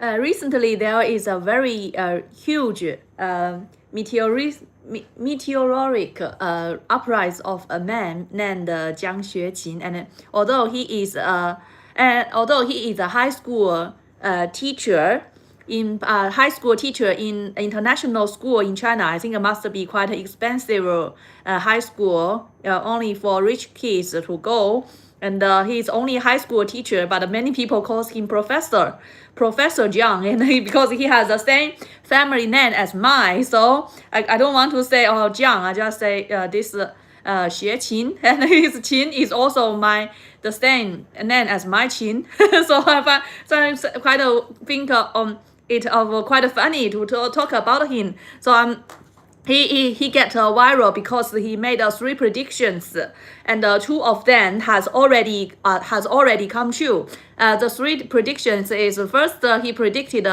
Recently, there is a very huge meteoric uprise of a man named Jiang Xueqin, and although he is a high school teacher in international school in China, I think it must be quite expensive high school only for rich kids to go. And he's only a high school teacher, but many people calls him Professor Jiang, and because he has the same family name as mine. So I don't want to say Jiang. I just say this Xueqin, and his Qin is also the same name as my Qin. So I quite think it quite funny to talk about him. So he get viral because he made three predictions, and two of them has already come true. The three predictions is first, he predicted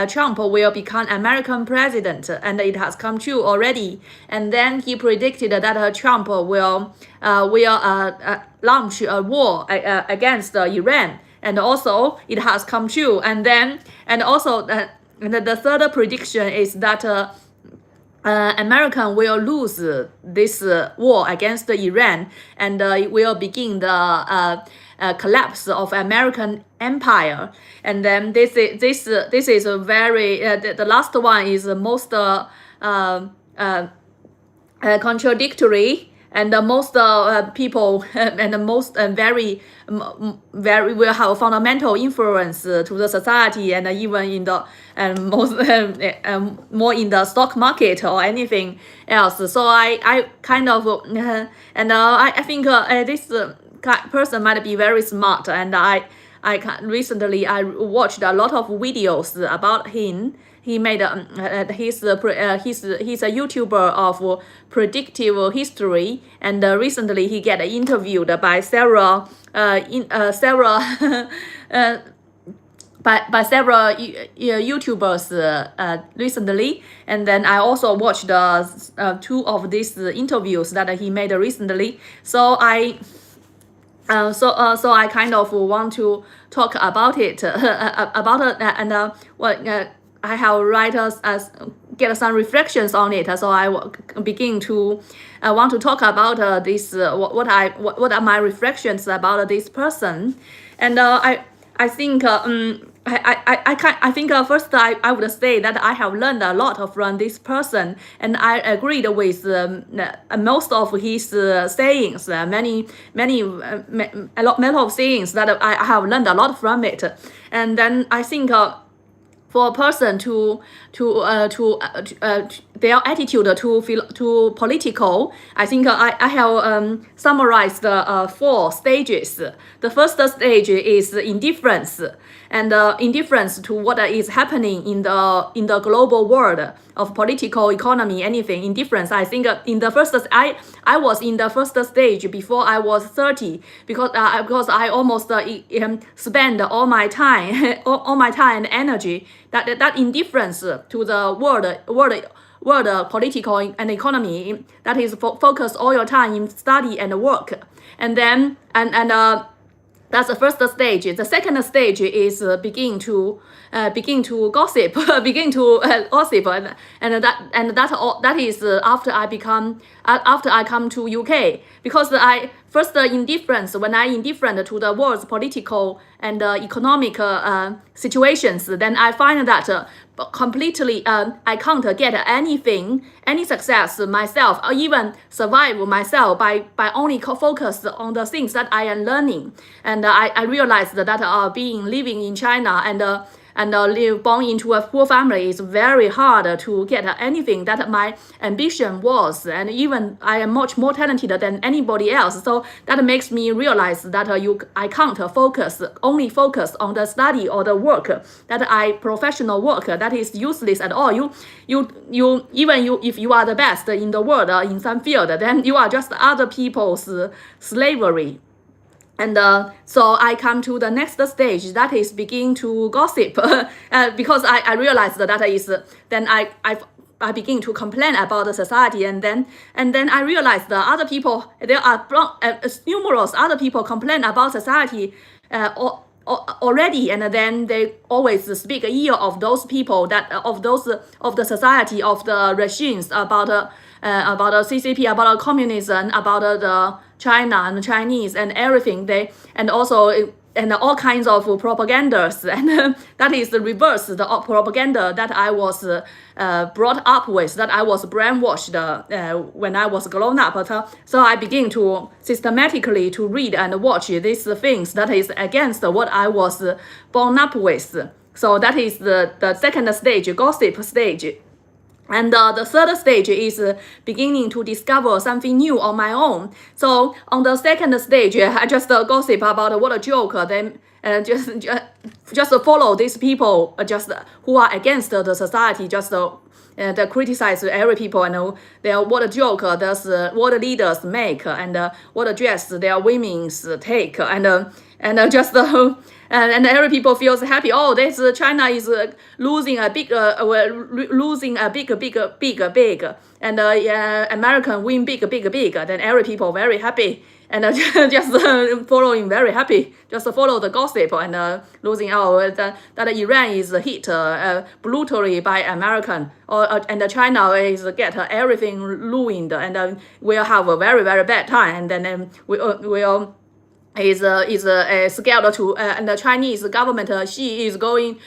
Trump will become American president, and it has come true already. And then he predicted that Trump will launch a war against Iran, and also it has come true. And the third prediction is that America will lose this war against Iran, and will begin the collapse of American empire. And then this is a very the last one is the most contradictory, and the most people and the most very will have a fundamental influence to the society, and even in the most more in the stock market or anything else. So I kind of I think this person might be very smart, and recently I watched a lot of videos about him. He made he's a YouTuber of predictive history, and recently he get interviewed by several by several YouTubers recently. And then I also watched two of these interviews that he made recently. So I kind of want to talk about it and I have get some reflections on it. So I begin to want to talk about this. What are my reflections about this person? And I think I think first I would say that I have learned a lot from this person, and I agreed with most of his sayings. Many a lot of sayings that I have learned a lot from it. And then I think for a person to their attitude to political, I think I have summarized four stages. The first stage is indifference, and indifference to what is happening in the global world of political economy, anything. Indifference. I think in the first I was in the first stage before I was 30, because I almost spend all my time all my time and energy that indifference to the world political and economy, that is focus all your time in study and work. And then that's the first stage. The second stage is begin to gossip, gossip, and that is after I come to UK, because I first indifference when I indifferent to the world's political and economic situations. Then I find that completely I can't get any success myself, or even survive myself by only focus on the things that I am learning. And I realized that being living in China and born into a poor family is very hard to get anything that my ambition was, and even I am much more talented than anybody else. So that makes me realize that I can't only focus on the study or the work professional work that is useless at all. If you are the best in the world in some field, then you are just other people's slavery. And so I come to the next stage, that is begin to gossip, because I realized that is then I begin to complain about the society, and then I realized that other people, there are numerous other people complain about society already, and then they always speak ill of those people, that of the society, of the regimes, about the CCP, about communism, about the China and the Chinese and everything. They and also and all kinds of propagandas, and that is the reverse, the propaganda that I was brought up with, that I was brainwashed when I was grown up. So I begin to systematically to read and watch these things that is against what I was born up with. So that is the second stage, gossip stage. And the third stage is beginning to discover something new on my own. So on the second stage, I just gossip about what a joke. Then just follow these people, just who are against the society, just they criticize every people, and they what a joke. That's what the leaders make, and what a dress their women's take, and just and every people feels happy. Oh, this China is losing a big, big, and American win big. Then every people very happy, and just following very happy. Just follow the gossip and losing out that Iran is hit brutally by American, and China is get everything ruined, and will have a very bad time, and then will. Is scared to and the Chinese government she is going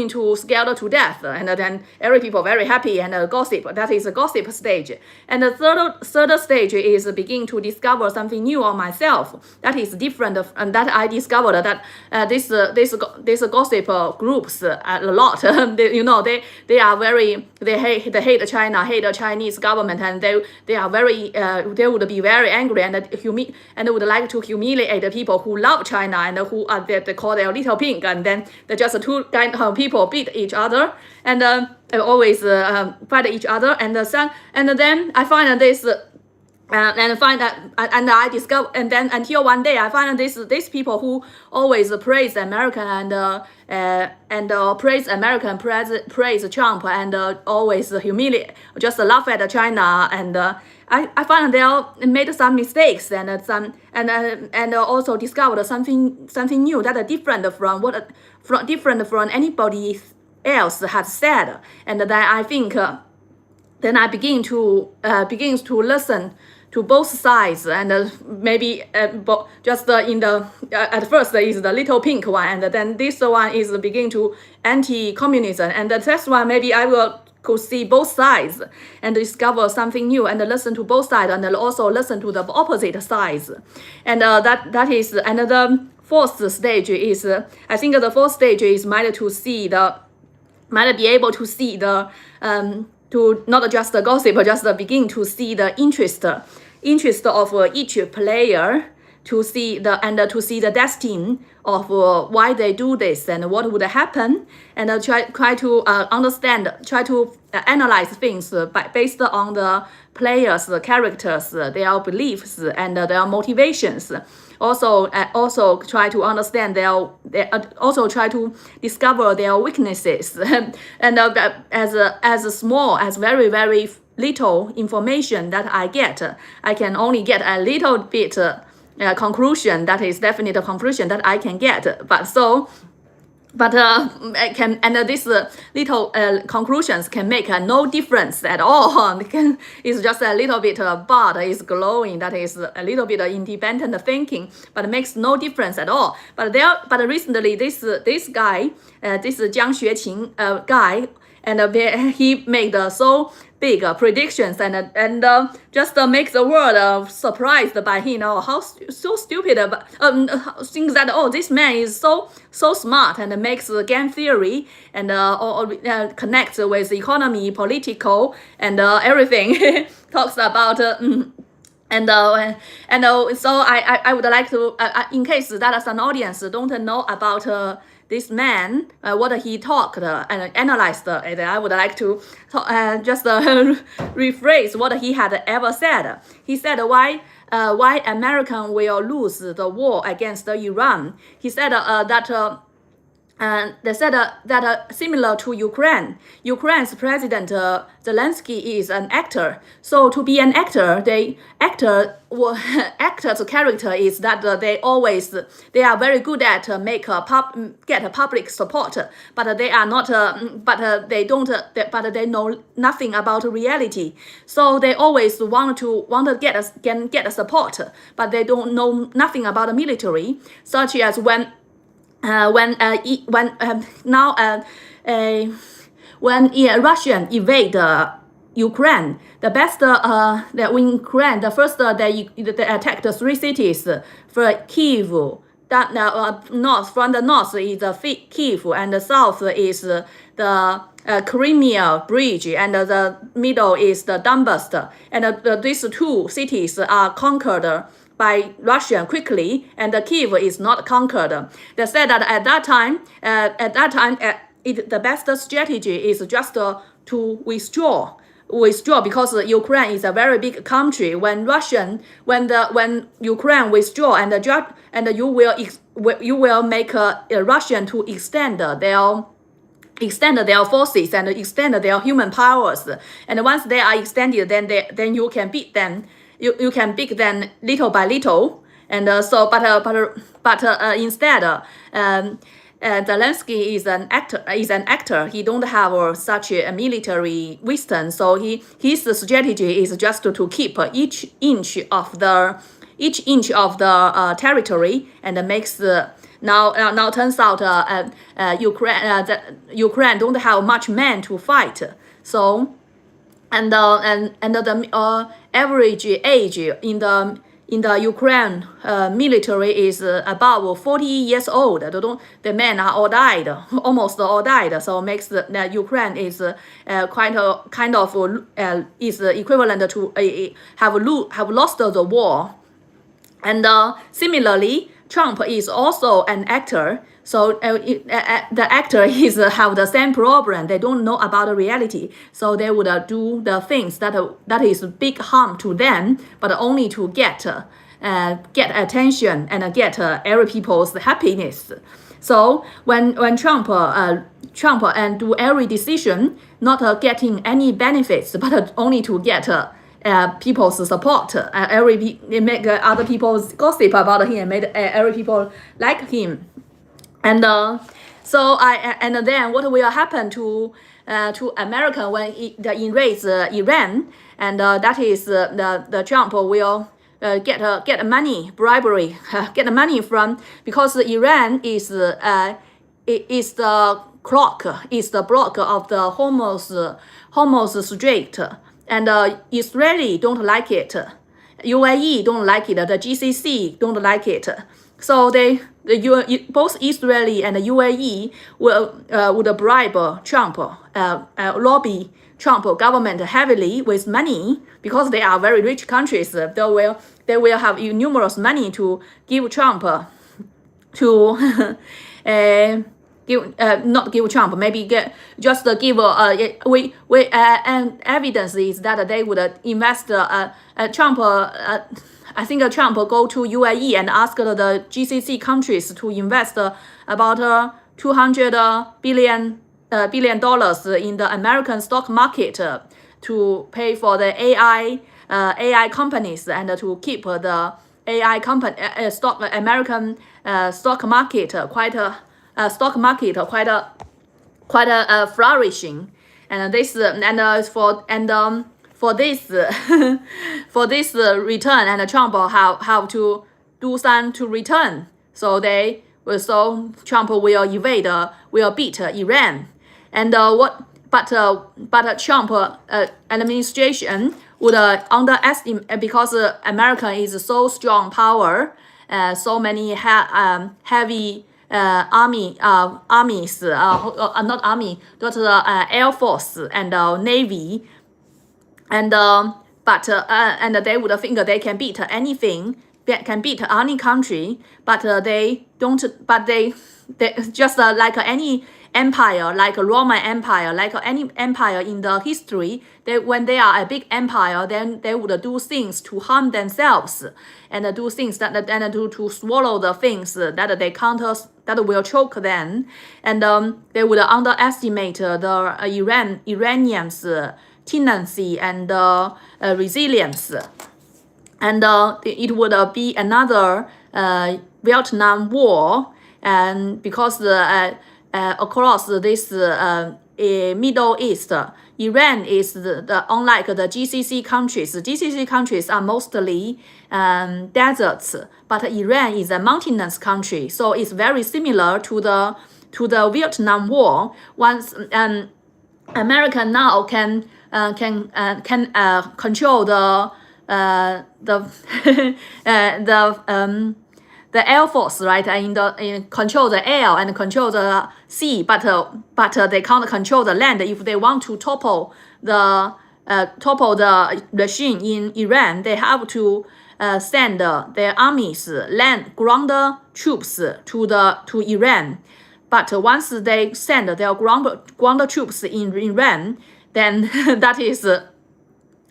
to scared to death, and then every people very happy and gossip. That is a gossip stage. And the third stage is begin to discover something new on myself that is different, and that I discovered that this gossip groups a lot. they are very they hate China, hate the Chinese government, and they are very they would be very angry and would like to humiliate people who love China and who are they call their little pink, and then they just two kind of people beat each other and always fight each other, and then I find this. And find that, and I discover, and then until one day I find these people who always praise American and praise American, praise Trump, and always humiliate, just laugh at China, and I find they made some mistakes, and also discovered something new that are different from anybody else has said, and then I think then I begins to listen to both sides, and maybe just in the at first is the little pink one, and then this one is begin to anti-communism, and the next one maybe I will could see both sides and discover something new, and listen to both sides, and also listen to the opposite sides, and that is another fourth stage is I think the fourth stage is might be able to see the to not just the gossip, but just begin to see the interest of each player, to see the destiny of why they do this and what would happen, and try to understand, try to analyze things based on the players, the characters, their beliefs, and their motivations. Also try to understand also try to discover their weaknesses, and as small as very little information that I get, I can only get a little bit conclusion. That is definite conclusion that I can get, I can, and these little conclusions can make no difference at all. It's just a little bit bud is glowing. That is a little bit independent thinking, but it makes no difference at all. But recently this guy, this Jiang Xueqin guy, and he made so big predictions, and just makes the world surprised by him. How so stupid, but thinks that this man is so smart, and makes game theory, and connects with economy, political, and everything. Talks about. So I would like to, in case that as an audience don't know about this man, what he talked and analyzed, and I would like to just rephrase what he had ever said. He said why American will lose the war against Iran. He said that And they said that similar to Ukraine, Ukraine's president Zelensky is an actor. So to be an actor, actor's character is that they are very good at get a public support, but they are not, but they know nothing about reality. So they always want to get a support, but they don't know nothing about the military, such as when Russian invade Ukraine, the best that when Ukraine, the first they attacked the three cities for Kyiv. That north from the north is Kyiv, and the south is the Crimea bridge, and the middle is the Donbass. And these two cities are conquered by Russia quickly, and Kyiv is not conquered. They said that at that time, the best strategy is just to withdraw because Ukraine is a very big country. When Ukraine withdraw and you will make Russian to extend their forces and extend their human powers, and once they are extended, then you can beat them. You can beat them little by little, and instead, Zelensky is an actor. He don't have such a military wisdom, so his strategy is just to keep each inch of the territory, and makes now turns out Ukraine don't have much men to fight, so. And the average age in the Ukraine military is about 40 years old. The men are all died, almost all died. So makes that Ukraine is is equivalent to have lost the war. And similarly, Trump is also an actor. So the actor is have the same problem. They don't know about the reality, so they would do the things that is big harm to them, but only to get attention and get every people's happiness. So when Trump and do every decision, not getting any benefits, but only to get people's support. They make other people gossip about him, made every people like him. And and then what will happen to America when they invade Iran? And that is the Trump will get money, bribery, get money from, because Iran is the block of the Hormuz Strait, and Israeli don't like it, UAE don't like it, the GCC don't like it. So both Israeli and the UAE would bribe Trump, lobby Trump government heavily with money, because they are very rich countries. They will have numerous money to give Trump to not give Trump, maybe give and evidence is that they would invest Trump. I think Trump go to UAE and ask the GCC countries to invest about $200 billion in the American stock market to pay for the AI companies, and to keep the AI company American stock market quite flourishing. And this for this for this return, and Trump have to do some to return. So Trump will beat Iran. And but Trump administration would underestimate, because America is so strong power, so many heavy armies, not army, but Air Force and Navy. And and they would think they can beat anything, can beat any country, but they don't. But just like any empire, like Roman Empire, like any empire in the history, when they are a big empire, then they would do things to harm themselves and do things and to swallow the things that they can't that will choke them, and they would underestimate the Iranians' tendency and resilience, and it would be another Vietnam War, and because across this Middle East, Iran is unlike the GCC countries. The GCC countries are mostly deserts, but Iran is a mountainous country, so it's very similar to the Vietnam War. Once America now can control the Air Force, right? And control the air and control the sea, but they can't control the land. If they want to topple the regime in Iran, they have to send their armies, ground troops to Iran. But once they send their ground troops in Iran, then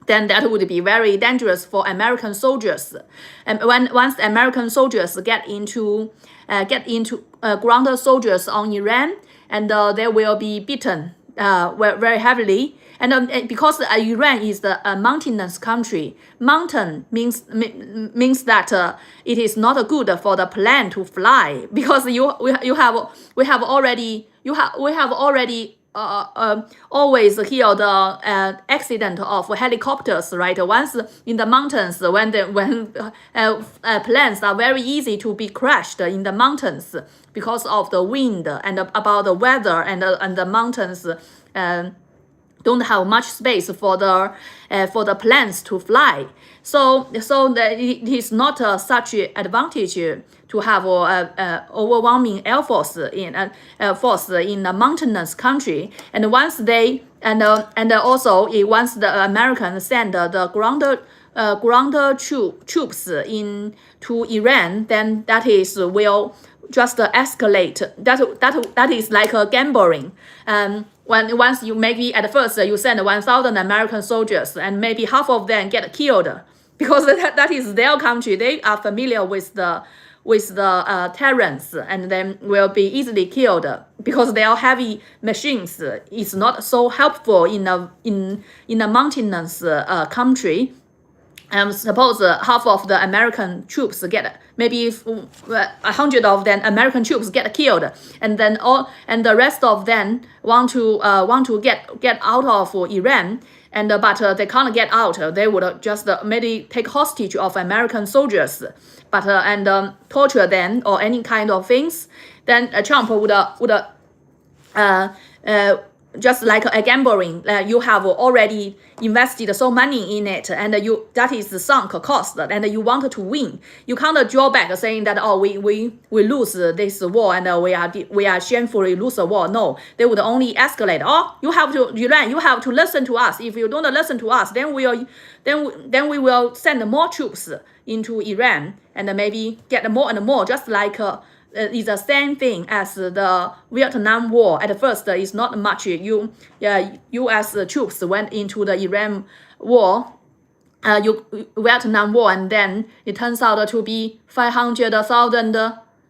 then that would be very dangerous for American soldiers. And once American soldiers get into ground soldiers on Iran, and they will be beaten very heavily. And because Iran is a mountainous country, mountain means that it is not good for the plane to fly, because we have already always hear the accident of helicopters, right? Once in the mountains, when planes are very easy to be crashed in the mountains because of the wind and about the weather, and the mountains don't have much space for the planes to fly. So it is not such an advantage to have overwhelming air force in a mountainous country. And once they and also once the Americans send the ground troops to Iran, then that is will just escalate. That is like a gambling. Once you maybe at first you send 1,000 American soldiers, and maybe half of them get killed, because that is their country. They are familiar with the terrains, and then will be easily killed, because their heavy machines is not so helpful in a mountainous country. Suppose half of the American troops get, maybe 100 of them American troops get killed, and then the rest of them want to get out of Iran, and but they can't get out. They would just maybe take hostage of American soldiers, but and torture them or any kind of things. Then Trump would just like a gambling, you have already invested so money in it, and that is the sunk cost, and you want to win. You can't draw back saying that, oh, we lose this war, and we are shamefully lose the war. No, they would only escalate. Oh, you have to listen to us. If you don't listen to us, then we will send more troops into Iran, and maybe get more and more, just like is the same thing as the Vietnam War. At first, it's not much. U.S. troops went into the Iran war, Vietnam War, and then it turns out to be 500,000.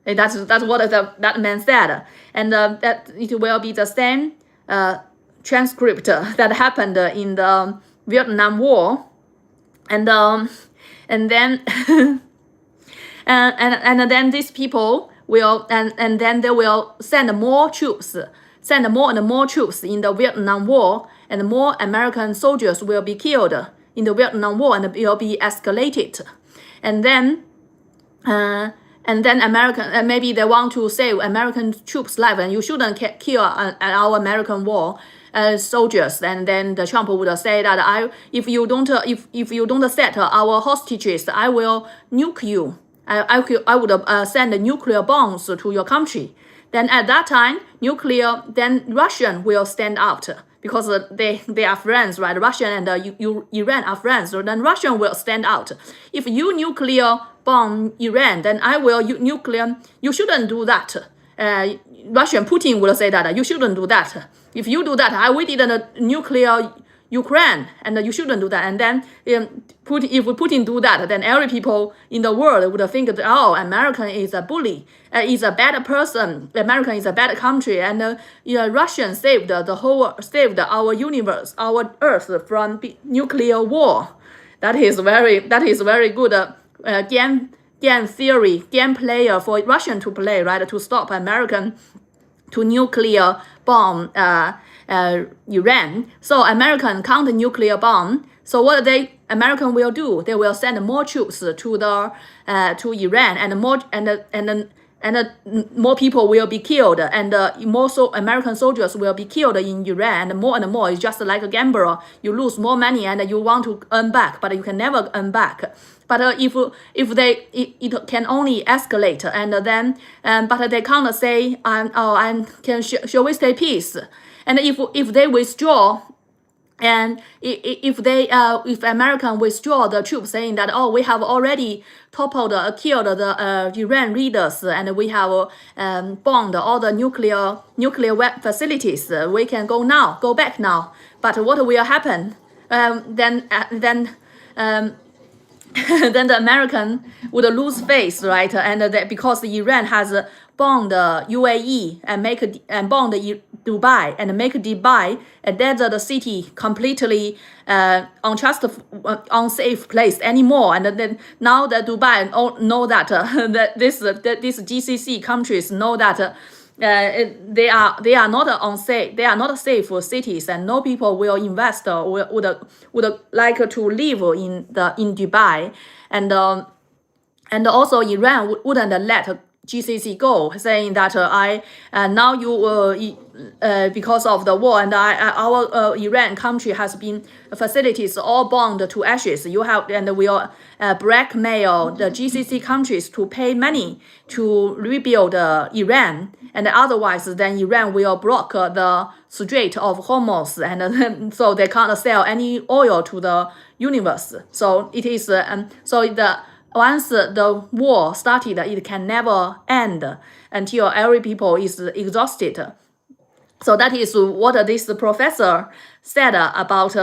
That's what that man said, and that it will be the same transcript that happened in the Vietnam War, and then and then these people will and then they will send more and more troops in the Vietnam War, and more American soldiers will be killed in the Vietnam War, and it will be escalated. And then American maybe they want to save American troops' life, and you shouldn't kill our American war soldiers. And then the Trump would say that if you don't set our hostages, I will nuke you. I would send nuclear bombs to your country. Then at that time, then Russian will stand out, because they are friends, right? Russian and Iran are friends, so then Russian will stand out. If you nuclear bomb Iran, then I will nuclear. You shouldn't do that. Russian Putin would say that you shouldn't do that. If you do that, we didn't nuclear Ukraine, and you shouldn't do that. And then if Putin do that, then every people in the world would think that, oh, American is a bully, is a bad person. America is a bad country, and Russian saved our universe, our Earth from nuclear war. That is very good game theory, game player for Russian to play, right? To stop American to nuclear bomb Iran. So American counter nuclear bomb. So what American will do? They will send more troops to Iran, and more people will be killed, and more American soldiers will be killed in Iran, and more. It's just like a gambler. You lose more money and you want to earn back, but you can never earn back. But if it can only escalate, and then but they can't say shall we stay peace? And if they withdraw, and if American withdraw the troops, saying that, oh, we have already killed the Iran leaders, and we have bombed all the nuclear facilities, we can go back now. But what will happen? Then the American would lose face, right? And because Iran has bombed UAE and bombed Dubai, and make Dubai a desert city, completely unsafe place anymore. And then now that Dubai know that that these GCC countries know that they are not unsafe, they are not safe cities, and no people will invest or would like to live in Dubai, and also Iran wouldn't let GCC go, saying that now you because of the war, and our Iran country has been facilities all bombed to ashes. You have and will blackmail the GCC countries to pay money to rebuild Iran, and otherwise then Iran will block the Strait of Hormuz, and so they can't sell any oil to the universe. So it is once the war started, it can never end until every people is exhausted. So that is what this professor said about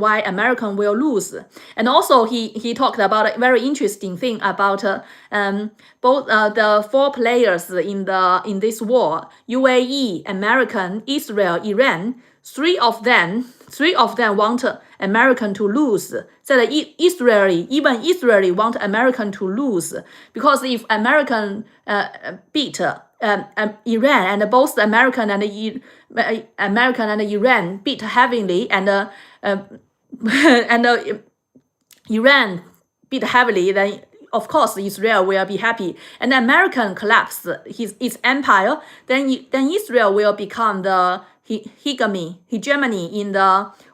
why American will lose. And also he talked about a very interesting thing about both the four players in this war: UAE, American, Israel, Iran. Three of them want American to lose. So that even Israel want American to lose, because if American beat Iran, and both American and Iran beat heavily, and Iran beat heavily, then of course Israel will be happy, and American collapse its empire, then Israel will become the hegemony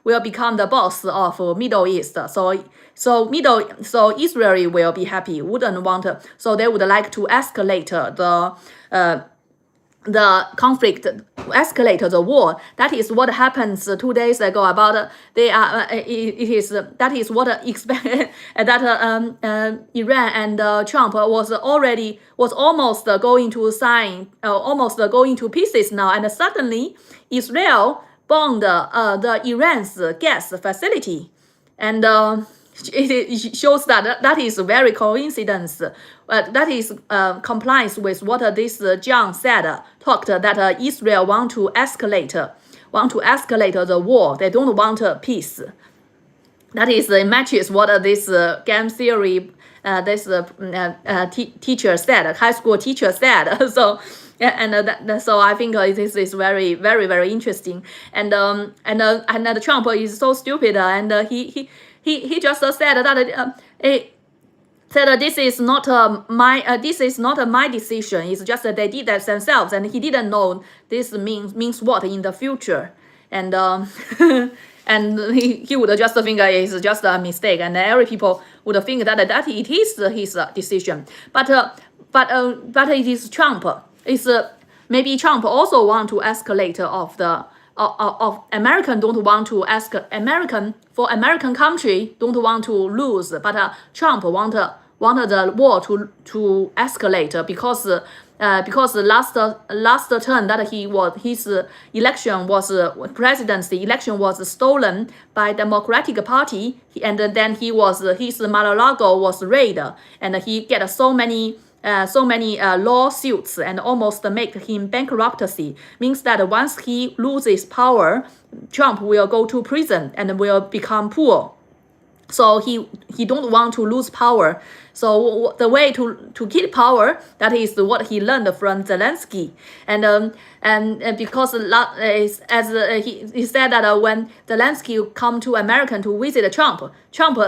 will become the boss of Middle East. So Israel will be happy, wouldn't want, so they would like to escalate the conflict, escalate the war. That is what happens 2 days ago. About that is what expect that Iran and Trump was almost going to sign, almost going to pieces now, and suddenly Israel bombed the Iran's gas facility, and it shows that is very coincidence. That is complies with what this Jiang said. Talked that Israel want to escalate the war. They don't want peace. That is matches what this game theory teacher said, high school teacher said. So. Yeah, and so I think this is very, very, very interesting. And Trump is so stupid, and he just said that this is not my decision. It's just that they did that themselves, and he didn't know this means what in the future. And and he would just think it's just a mistake, and every people would think that it is his decision. But it is Trump. It's maybe Trump also want to escalate of American don't want to American country don't want to lose, but Trump wanted the war to escalate, because because the last term that his election was presidency election was stolen by Democratic Party, and then his Mar-a-Lago was raided, and he get so many lawsuits and almost make him bankruptcy. Means that once he loses power, Trump will go to prison and will become poor. So he don't want to lose power. So the way to keep power, that is what he learned from Zelensky. And because he said that when Zelensky come to America to visit Trump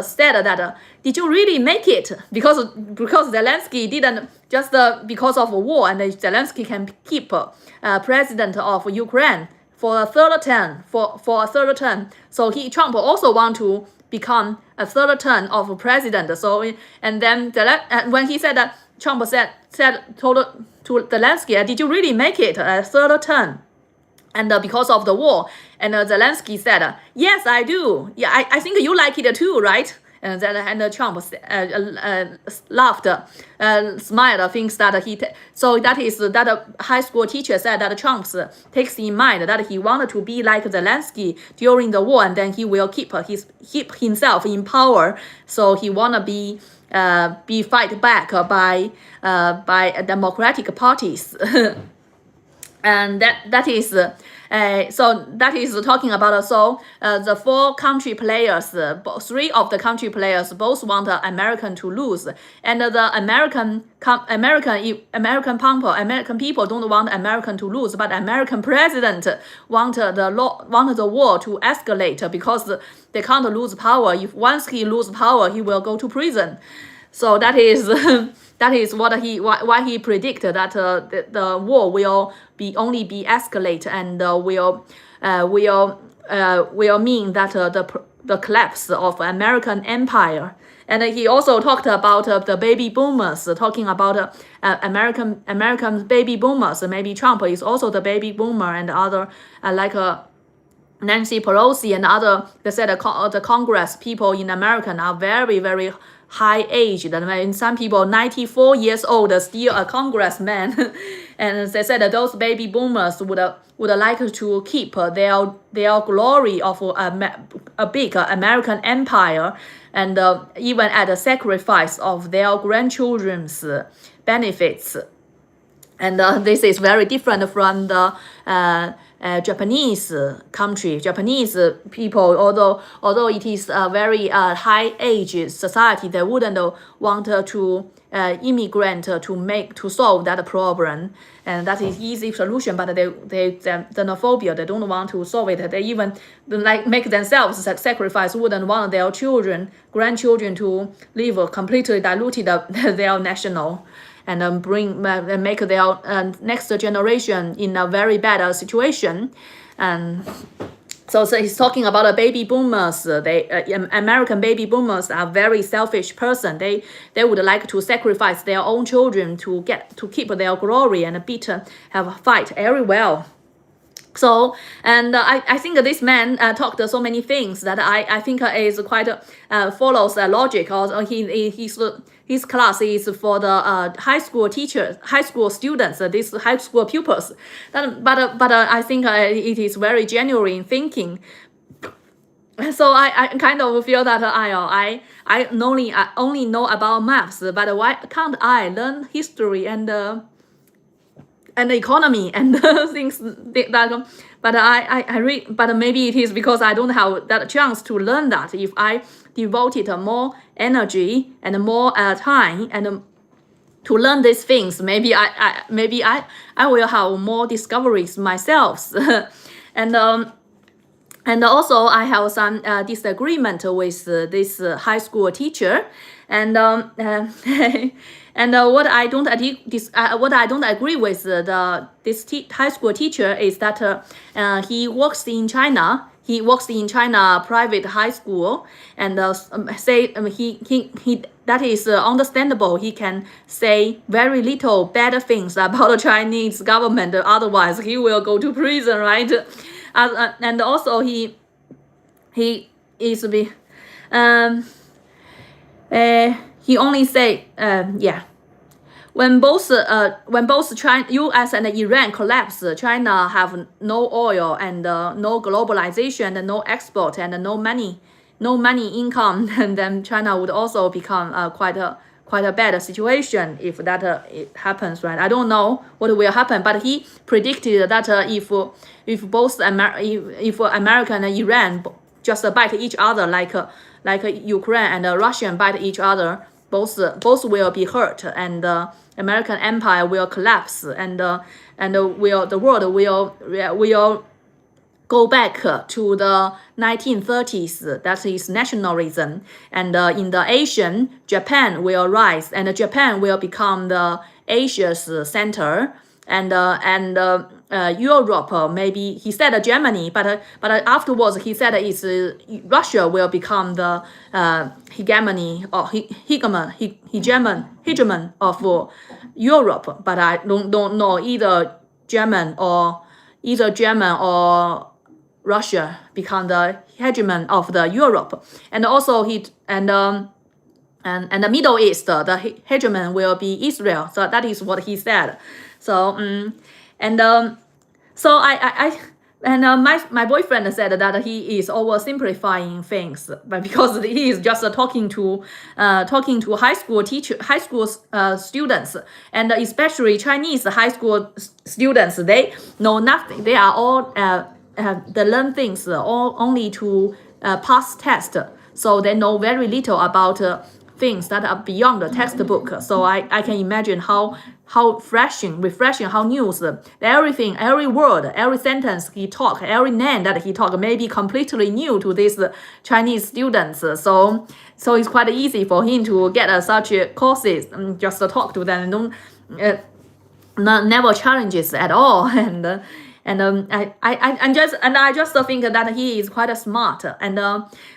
said that did you really make it? Because Zelensky didn't just because of war, and Zelensky can keep president of Ukraine for a third term. For a third term. So Trump also want to become a third term of president. So and then when he said that, Trump told to Zelensky, did you really make it a third term? And because of the war, and Zelensky said, yes, I do. Yeah, I think you like it too, right? And Trump laughed, smiled, thinks that so that is that a high school teacher said that Trump takes in mind that he wanted to be like Zelensky during the war, and then he will keep himself in power. So he wanna be fight back by democratic parties. And that is so that is talking about the four country players, three of the country players both want American to lose, and the American people don't want American to lose, but American president want the war to escalate because they can't lose power. If once he lose power, he will go to prison. So that is why he predicted that the war will only be escalate, and will mean that the collapse of American empire. And he also talked about the baby boomers, talking about American baby boomers. Maybe Trump is also the baby boomer, and other like Nancy Pelosi and other. They said the Congress people in America are very, very high aged. I mean, some people 94 years old, still a congressman. And they said that those baby boomers would like to keep their glory of a big American empire, and even at the sacrifice of their grandchildren's benefits. And this is very different from the Japanese country. Japanese people, although it is a very high age society, they wouldn't want to immigrant to solve that problem, and that is easy solution. But they xenophobia, they don't want to solve it. They even like make themselves sacrifice, wouldn't want their grandchildren to live completely diluted their national, and make their next generation in a very bad situation. And so he's talking about the baby boomers. American baby boomers are very selfish person. They would like to sacrifice their own children to keep their glory and have a fight very well. So, and I think this man talked so many things that I think is quite follows logic. Also, his class is for the high school students, these high school pupils. But I think it is very genuine thinking. So I kind of feel that I only know about maths, but why can't I learn history and economy and things that? But I read. But maybe it is because I don't have that chance to learn that. If I devoted more energy and more time and to learn these things, maybe I will have more discoveries myself. And also I have some disagreement with this high school teacher, and and what I don't agree with this high school teacher is that he works in China. He works in China private high school, and say he that is understandable. He can say very little bad things about the Chinese government. Otherwise, he will go to prison, right? And also he is he only say when both China, U.S. and Iran collapse, China have no oil and no globalization and no export and no money income, and then China would also become quite a bad situation if that it happens, right? I don't know what will happen, but he predicted that if America and Iran just bite each other like Ukraine and Russia bite each other, both will be hurt, and American empire will collapse, and the world will go back to the 1930s. That is nationalism, and in the Asian, Japan will rise, and Japan will become the Asia's center, and Europe, maybe he said Germany, but afterwards he said it's Russia will become the hegemony or hegemon of Europe. But I don't know either German or Russia become the hegemon of the Europe, and also and the Middle East, the hegemon will be Israel. So that is what he said. So my boyfriend said that he is oversimplifying things, but because he is just talking to high school students, and especially Chinese high school students, they know nothing. They are all they learn things only to pass test, so they know very little about things that are beyond the textbook. So I can imagine how refreshing, how news, everything, every word, every sentence he talk, every name that he talk may be completely new to these Chinese students. So it's quite easy for him to get such courses and just talk to them, never challenges at all. And I just think that he is quite smart, and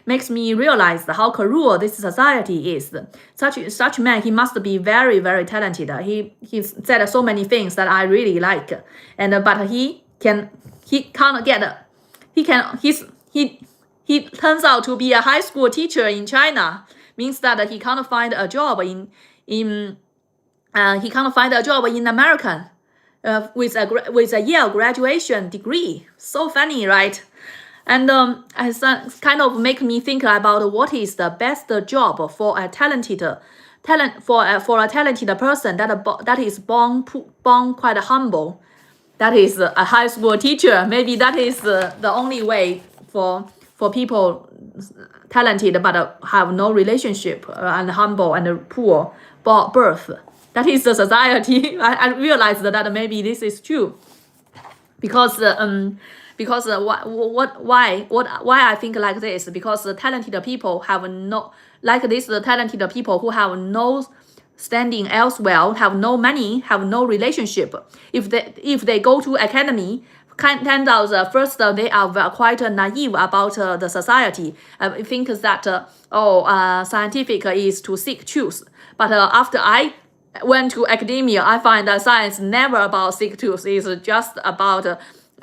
makes me realize how cruel this society is. Such man, he must be very, very talented. He said so many things that I really like, and but he turns out to be a high school teacher in China. Means that he can't find a job in America. With a Yale graduation degree. So funny, right? And it's kind of make me think about what is the best job for a talented person that is born quite humble. That is a high school teacher. Maybe that is the only way for people talented but have no relationship and humble and poor birth. That is the society. I realized that maybe this is true, because why I think like this? Because the talented people have no, like this, the talented people who have no standing elsewhere, have no money, have no relationship. If they go to academy, turns out first they are quite naive about the society. Think that scientific is to seek truth. But after I went to academia, I find that science never about seek truth. It's just about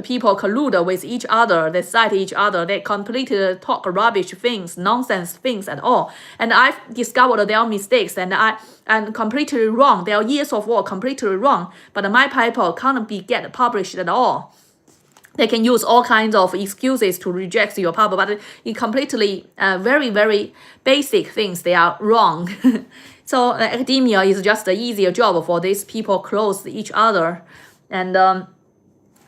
people collude with each other. They cite each other. They completely talk rubbish things, nonsense things at all. And I discovered their mistakes, and I'm completely wrong. Their years of work completely wrong. But my paper can't get published at all. They can use all kinds of excuses to reject your paper, but it completely very, very basic things, they are wrong. So academia is just an easier job for these people close each other. And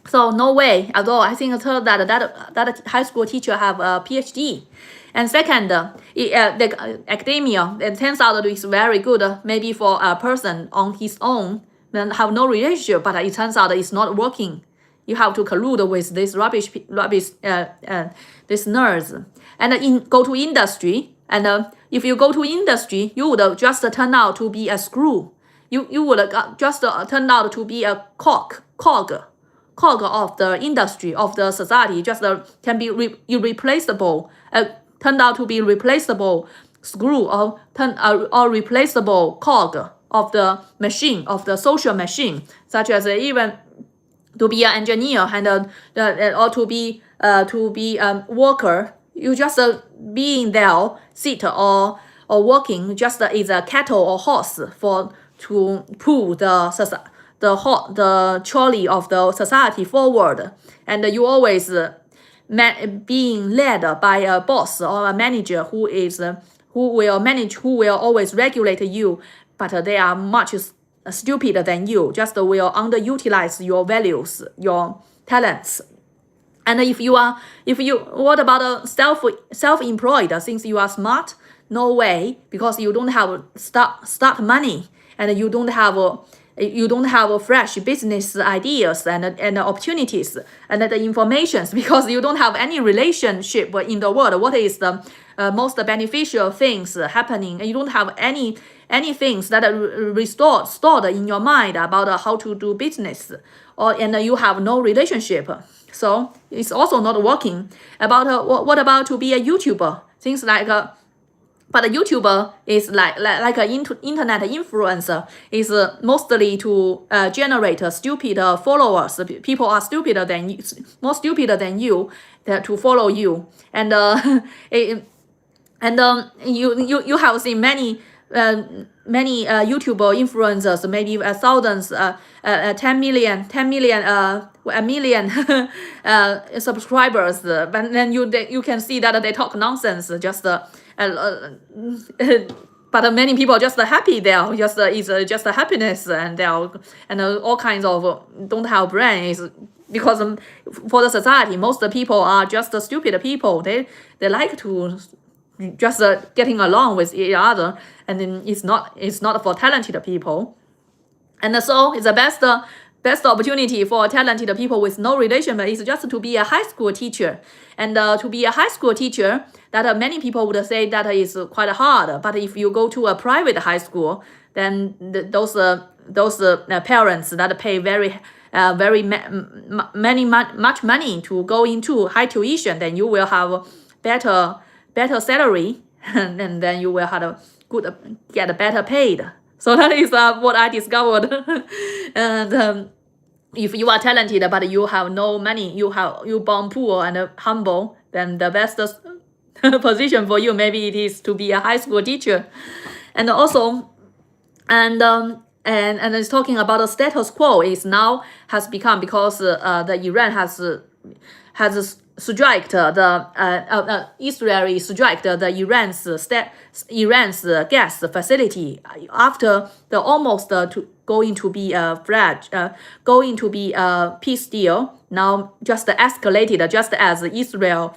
so no way at all. I think that high school teacher have a PhD. And second, the academia, it turns out it's very good maybe for a person on his own, then have no relationship, but it turns out it's not working. You have to collude with this rubbish, these nerds, and go to industry. And if you go to industry, you would just turn out to be a screw. You would just turn out to be a cog of the industry, of the society. Just can be irreplaceable. Turned out to be replaceable screw, or replaceable cog of the machine, of the social machine, such as even to be an engineer and or to be a worker. You just being there, sit or working, just is a cattle or horse pull the trolley of the society forward, and you always being led by a boss or a manager who will always regulate you, but they are much stupider than you, just will underutilize your values, your talents. And what about a self-employed? Since you are smart, no way, because you don't have start money, and you don't have fresh business ideas and opportunities and the informations, because you don't have any relationship in the world. What is the most beneficial things happening? And you don't have any things that are stored in your mind about how to do business, and you have no relationship. So it's also not working. About what about to be a YouTuber? Things like but a YouTuber is like an internet influencer, is mostly to generate stupid followers. People are more stupider than you to follow you, and you have seen many YouTuber influencers, maybe thousands, 10 million, a million subscribers, but then you can see that they talk nonsense, just but many people are just happy. They are just just a happiness, and they are all kinds of don't have brain. Is because for the society, most people are just stupid people. They like to just getting along with each other, and then it's not for talented people. And so it's the best opportunity for talented people with no relation is just to be a high school teacher. And to be a high school teacher, that many people would say that is quite hard. But if you go to a private high school, then those parents that pay much money to go into high tuition, then you will have better salary, and then you will have get better paid. So that is what I discovered. And if you are talented but you have no money, you born poor and humble, then the best position for you maybe it is to be a high school teacher. And also, and it's talking about the status quo is now has become, because the Iran has striked Israel striked the Iran's gas facility after the almost going to be a peace deal. Now just escalated, just as Israel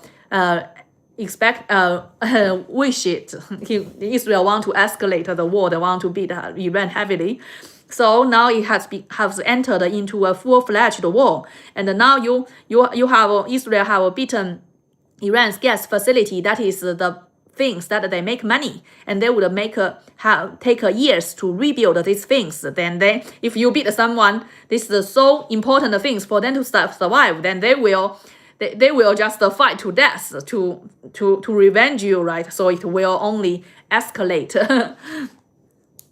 wish it. Israel want to escalate the war. They want to beat Iran heavily. So now it has entered into a full-fledged war, and now Israel have beaten Iran's gas facility. That is the things that they make money, and they would take years to rebuild these things. Then if you beat someone, this is so important things for them to survive. Then they will just fight to death to revenge you, right? So it will only escalate.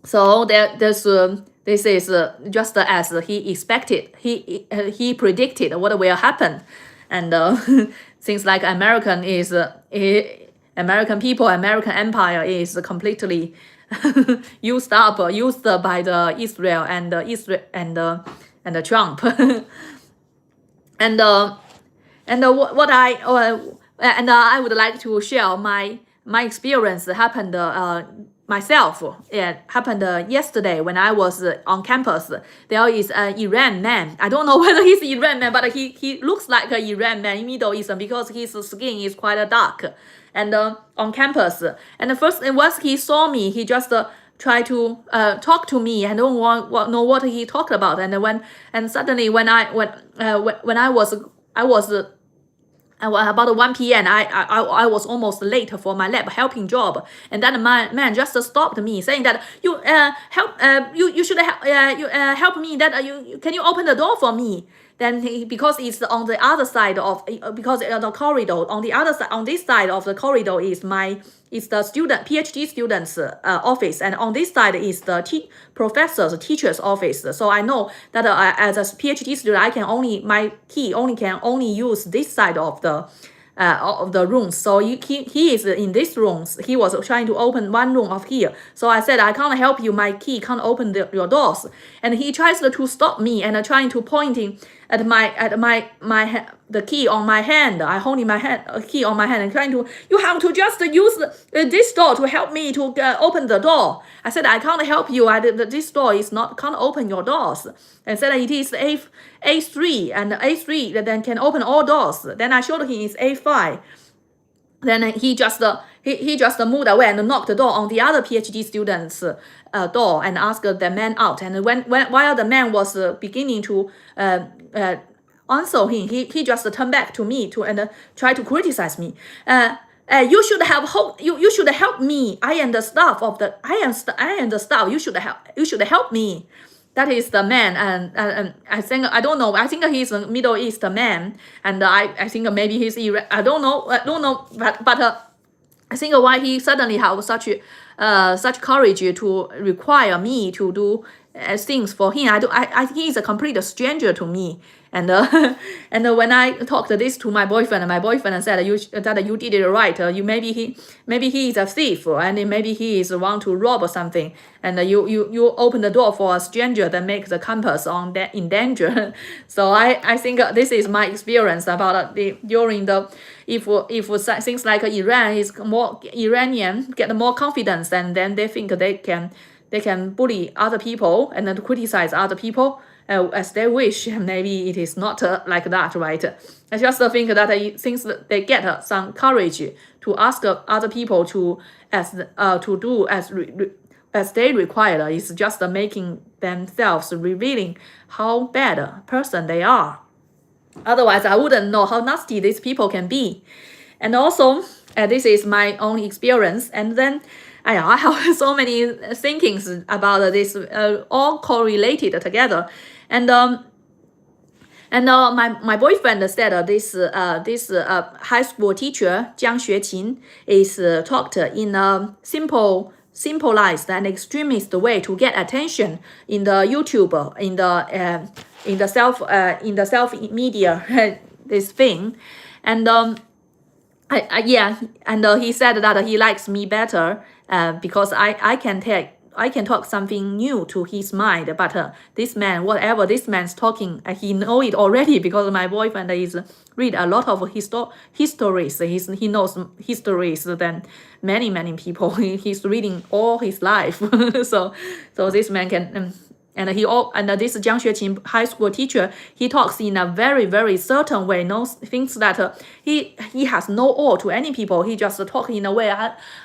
So this is just as he expected. He predicted what will happen, and things like American people, American empire is completely used by the Israel and Trump. And I would like to share my experience happened myself. It happened yesterday when I was on campus. There is an Iran man. I don't know whether he's Iran man, but he looks like an Iran man in Middle East because his skin is quite dark. And on campus, and once he saw me, he just tried to talk to me. I don't know what he talked about. And suddenly when I was about 1 p.m. I was almost late for my lab helping job, and that man just stopped me, saying that you should help me. That can you open the door for me? Then because it's on the other side of the corridor, on the other side, on this side of the corridor is the PhD students office, and on this side is the teacher's office. So I know that as a PhD student, my key can only use this side of the of the rooms. So he is in this rooms. He was trying to open one room of here. So I said, I can't help you. My key can't open your doors. And he tries to stop me and trying to pointing at the key on my hand. I holding my hand, key on my hand, and trying to, you have to just use this door to help me to open the door. I said, I can't help you. This door is not, can't open your doors. And said it is A3, and A3 that then can open all doors. Then I showed him it's A5. Then he just moved away and knocked the door on the other PhD student's door and asked the man out. And while the man was beginning to answer him, he just turned back to me and tried to criticize me. You should help me. I am the staff of the staff. You should help me. That is the man, and I think, I don't know. I think he's a Middle East man, and I think maybe he's Iran. I don't know, but I think why he suddenly have such courage to require me to do things for him. I think he's a complete stranger to me. And and when I talked this to my boyfriend, my boyfriend said that you did it right. Maybe he is a thief, and maybe he is want to rob or something. And you open the door for a stranger that makes the campus in danger. So I think this is my experience about during the if things like Iran is more Iranian get more confidence, and then they think they can bully other people and then criticize other people as they wish. Maybe it is not like that, right? I just think that things that they get some courage to ask other people to do as they require is just making themselves revealing how bad a person they are. Otherwise, I wouldn't know how nasty these people can be. And also, this is my own experience. And then I have so many thinkings about this, all correlated together. And my boyfriend said this high school teacher Jiang Xueqin is talked in a simplified and extremist way to get attention in the YouTube, in the self media this thing. And he said that he likes me better because I can talk something new to his mind. But this man, whatever this man's talking, he know it already because my boyfriend is read a lot of histories. He knows histories than many people. He's reading all his life. so this man can. And this Jiang Xueqin high school teacher, he talks in a very, very certain way, knows things that he has no awe to any people. He just talk in a way,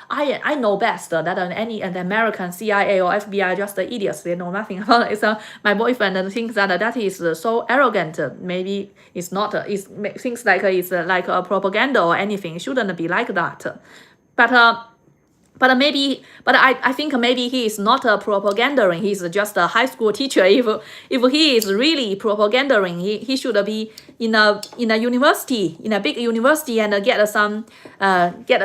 I know best that any American CIA or FBI are just idiots. They know nothing about it. So my boyfriend thinks that is so arrogant. Maybe it's not. It thinks like it's like a propaganda or anything. It shouldn't be like that. But I think maybe he is not a propagandering. He's just a high school teacher. If he is really propagandering, he should be in a university, in a big university, and get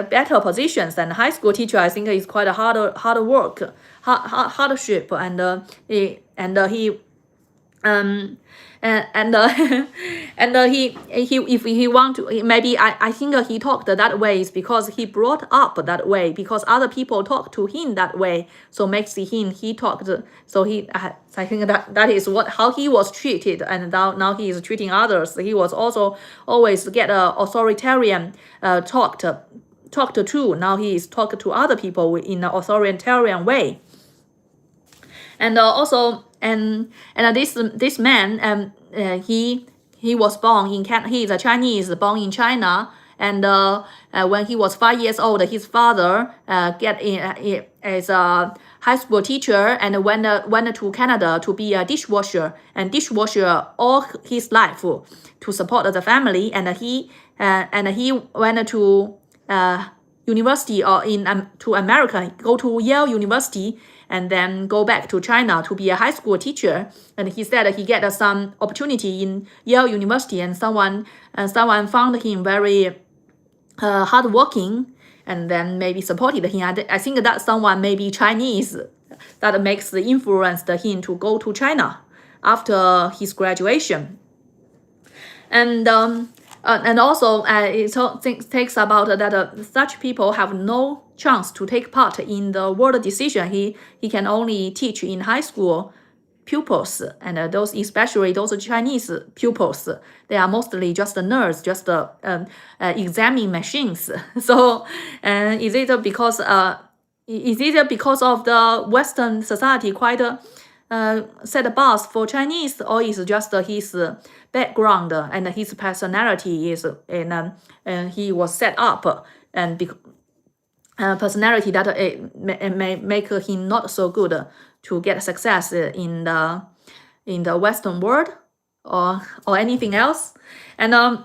better positions. And high school teacher, I think, is quite a hard work, hardship, and he if he want to, maybe I think he talked that way is because he brought up that way, because other people talk to him that way, so makes he talked. So I think that is how he was treated, and now he is treating others. He was also always get a authoritarian talked to. Now he is talked to other people in an authoritarian way. And also this man he was born in he is a Chinese born in China, and when he was 5 years old, his father get in as a high school teacher and went to Canada to be a dishwasher all his life to support the family, and he went to university or to America, go to Yale University, and then go back to China to be a high school teacher. And he said he get some opportunity in Yale University, and someone found him very hardworking, and then maybe supported him. I think that someone may be Chinese that makes the influence him to go to China after his graduation. And And also, takes about that such people have no chance to take part in the world decision. He can only teach in high school pupils, and those, especially those Chinese pupils, they are mostly just nerds, just examining machines. So, is it because of the Western society quite set a bar for Chinese, or is just his background and his personality is he was set up and personality that may make him not so good to get success in the Western world, or anything else. And I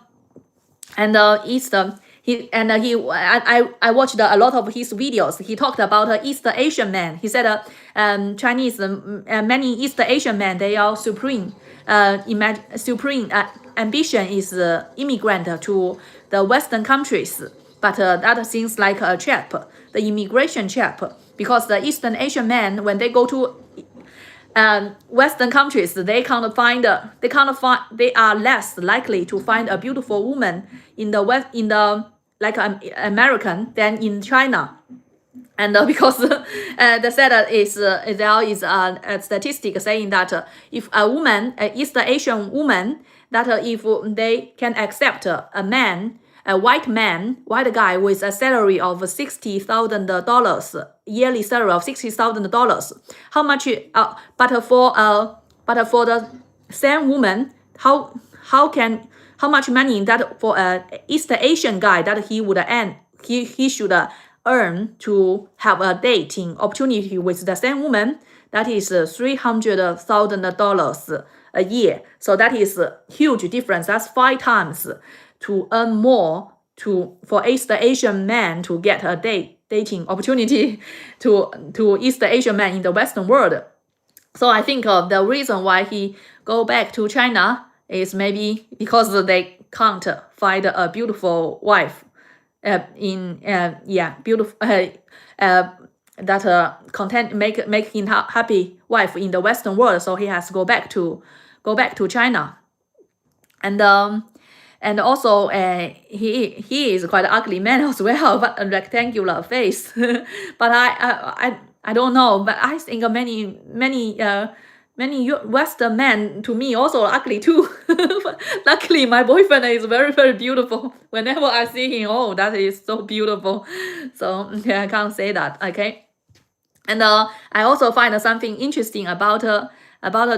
watched a lot of his videos. He talked about East Asian men. He said Chinese, many East Asian men, they are supreme ambition is immigrant to the Western countries. But that seems like a trap, the immigration trap, because the Eastern Asian men, when they go to Western countries, they are less likely to find a beautiful woman in the West, like American, than in China. And because the said there is a statistic saying that if a woman, an East Asian woman, that if they can accept a man, a white guy with a salary of $60,000, yearly salary of $60,000, how much? But for the same woman, how much money that for a East Asian guy that he would earn, he should earn to have a dating opportunity with the same woman? That is $300,000 a year. So that is a huge difference. That's 5 times to earn more for East Asian men to get a dating opportunity to East Asian men in the Western world. So I think the reason why he go back to China is maybe because they can't find a beautiful wife beautiful that content make him happy wife in the Western world. So he has to go back to China. And also he is quite an ugly man as well, but a rectangular face. But I don't know, but I think many Western men to me also ugly too. Luckily my boyfriend is very, very beautiful. Whenever I see him, oh, that is so beautiful. So yeah, I can't say that. Okay. And I also find something interesting about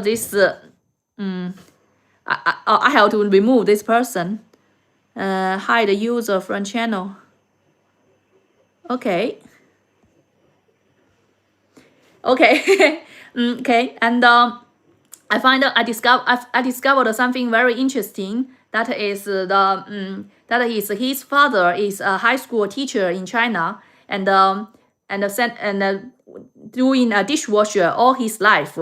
this. I have to remove this person. Hide the user from channel. Okay. Okay. Okay. And I discovered something very interesting. That is his father is a high school teacher in China, and doing a dishwasher all his life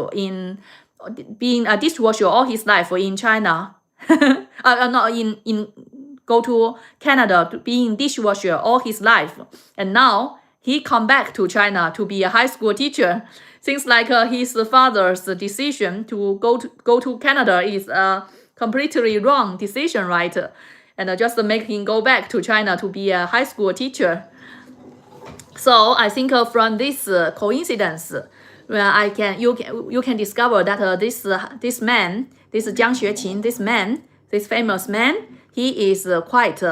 being a dishwasher all his life in China. Not in go to Canada being dishwasher all his life, and now he come back to China to be a high school teacher. Seems like his father's decision to go to Canada is a completely wrong decision, right? And just make him go back to China to be a high school teacher. So I think from this coincidence, you can discover that this man, this Jiang Xueqin, this famous man, he is quite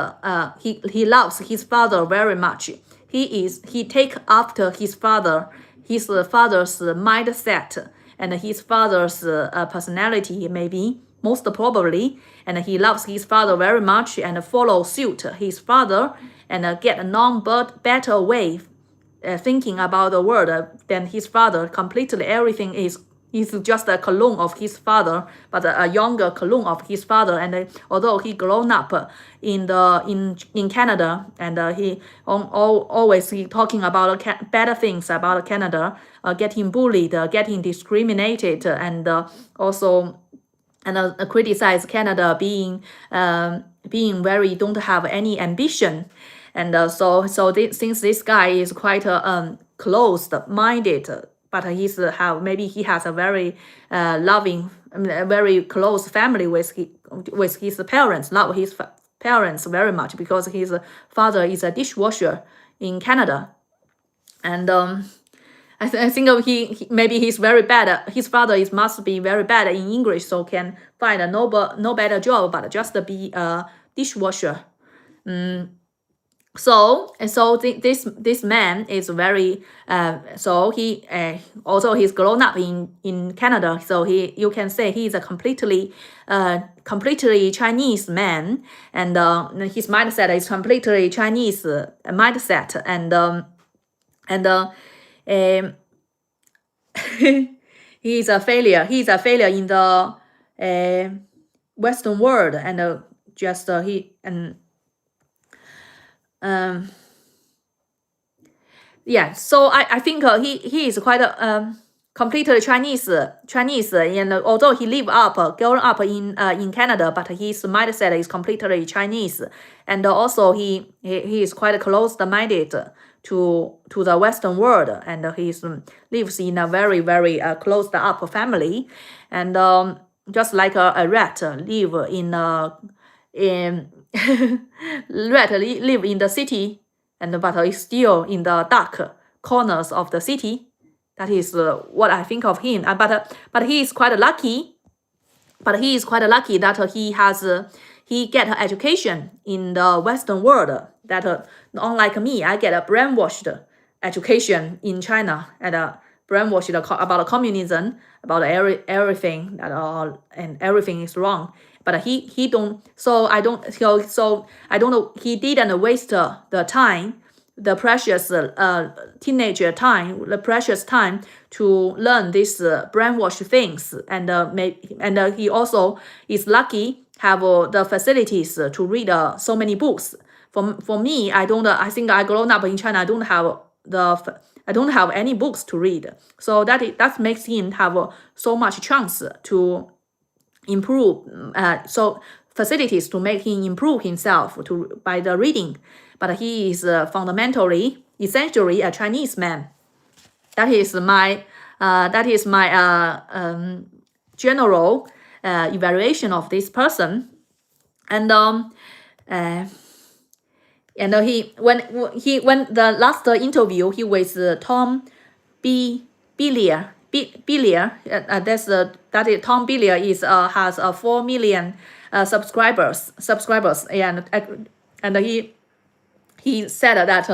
he loves his father very much. He take after his father's mindset and his father's personality, maybe most probably, and he loves his father very much and follow suit his father and get a better way thinking about the world than his father. Completely everything is just a clone of his father, but a younger clone of his father. And although he grown up in Canada, and he always talking about better things about Canada, getting bullied, getting discriminated, and also criticize Canada being very don't have any ambition. And since this guy is quite closed-minded, but he has a very loving, very close family with his parents, love his parents very much because his father is a dishwasher in Canada, and I think maybe he's very bad. His father must be very bad in English, so can find a no better job but just be a dishwasher. So this man is very so he also he's grown up in Canada, so you can say he's a completely Chinese man, and his mindset is completely Chinese mindset, and he's a failure in the Western world, and just he and yeah, so I think he is quite completely Chinese, and although he grown up in Canada, but his mindset is completely Chinese, and also he is quite closed-minded to the Western world, and he lives in a very closed-up family, and just like a rat live live in the city, but is still in the dark corners of the city. That is what I think of him. But he is quite lucky. But he is quite lucky that he get education in the Western world. That unlike me, I get a brainwashed education in China, and brainwashed about communism, about everything and everything is wrong. But he don't. So I don't know. He didn't waste the time, the precious teenager time, the precious time to learn these brainwash things, and he also is lucky have the facilities to read so many books. For me, I don't. I think I grown up in China. I don't have any books to read. So that makes him have so much chance to improve. So facilities to make him improve himself by the reading. But he is essentially a Chinese man. That is my general evaluation of this person. And when the last interview he with Tom Billier. Tom Billier has 4 million subscribers, and he said that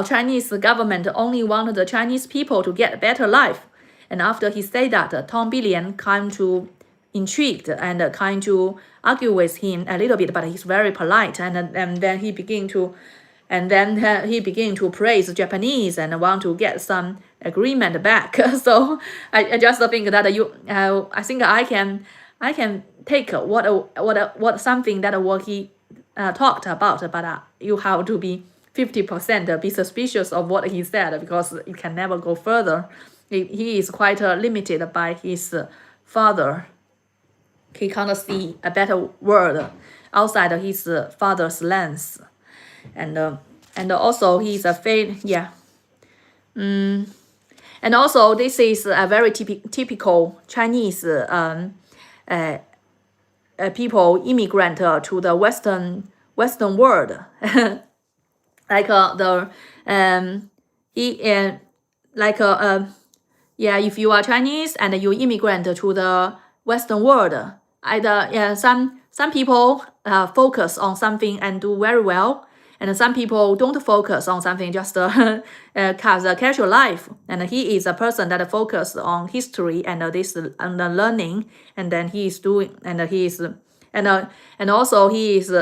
Chinese government only want the Chinese people to get a better life. And after he said that, Tom Billier kind to intrigued and kind to argue with him a little bit, but he's very polite, and then he began to praise Japanese and want to get some agreement back. So I just think that I think I can take what something that what he talked about, but you have to be 50% be suspicious of what he said, because it can never go further. He is quite limited by his father. He can't see a better world outside of his father's lens, and also he's a and also this is a very typical Chinese people immigrant to the Western world. Like if you are Chinese and you immigrant to the Western world, some people focus on something and do very well, and some people don't focus on something, just has a casual life. And he is a person that focus on history and this and learning, and then he is doing, and he is and also he is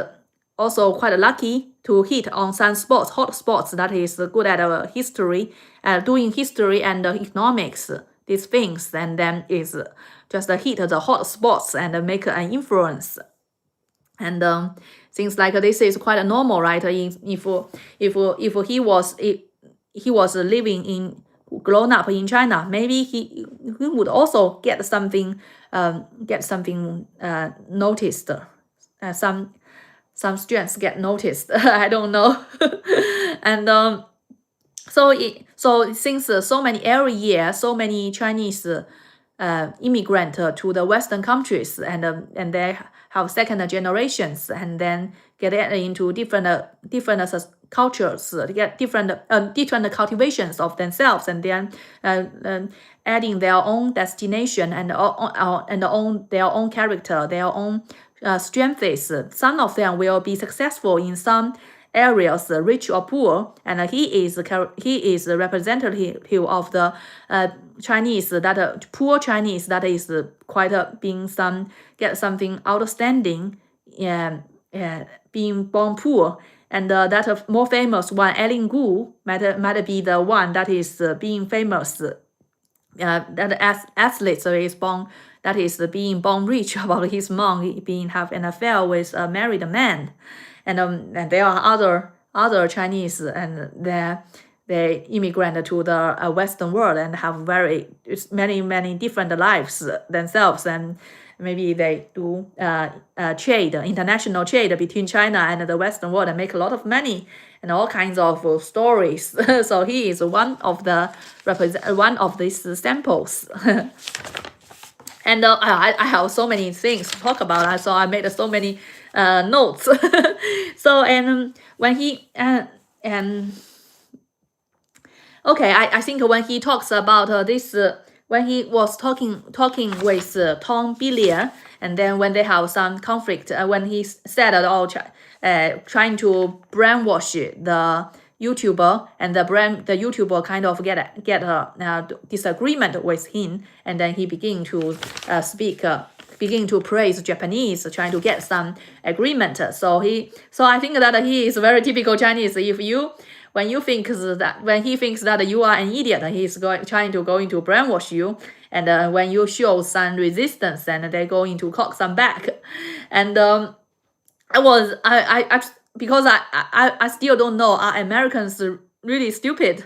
also quite lucky to hit on some hot spots that is good at history, doing history and economics, these things, and then is just hit the hot spots and make an influence. And things like this is quite normal, right? If he was grown up in China, maybe he would also get something noticed. Some students get noticed. I don't know. And so since so many every year, so many Chinese immigrant to the Western countries, and they have second generations, and then get into different cultures, get different cultivations of themselves, and then adding their own destination and their own character, their own strengths. Some of them will be successful in some areas, rich or poor, and he is representative of the Chinese, that poor Chinese, that is quite being get something outstanding, being born poor. And that more famous one, Ellen Gu, might be the one that is being famous. That as athlete is born, that is being born rich, about his mom being have an affair with a married man. And there are other Chinese, and they immigrant to the Western world and have very many different lives themselves, and maybe they do trade, international trade between China and the Western world, and make a lot of money and all kinds of stories. So he is one of these samples. And I have so many things to talk about, so I made so many notes. So and when he okay, I think when he talks about this, when he was talking with Tom Billier, and then when they have some conflict, when he said trying to brainwash the YouTuber, and the YouTuber kind of get a disagreement with him, and then he begin to begin to praise Japanese, trying to get some agreement. So I think that he is very typical Chinese. When he thinks that you are an idiot, he's trying to brainwash you, and when you show some resistance, and they're going to cock some back. And because I still don't know, are Americans really stupid?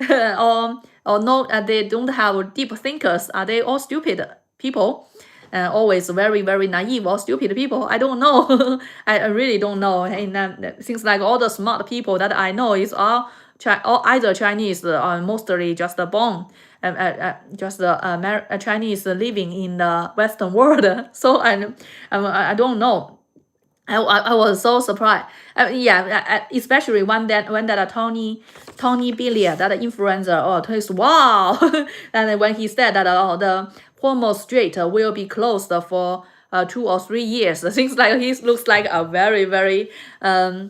or no, they don't have deep thinkers? Are they all stupid people? Always very, very naive or stupid people? I don't know. I really don't know. And things like all the smart people that I know is all either Chinese or mostly just born, Chinese living in the Western world. So I don't know. I was so surprised. Especially when that Tony Billier, that influencer, he's wow. And when he said that the Hormuz Strait will be closed for 2 or 3 years, things like he looks like a very, very a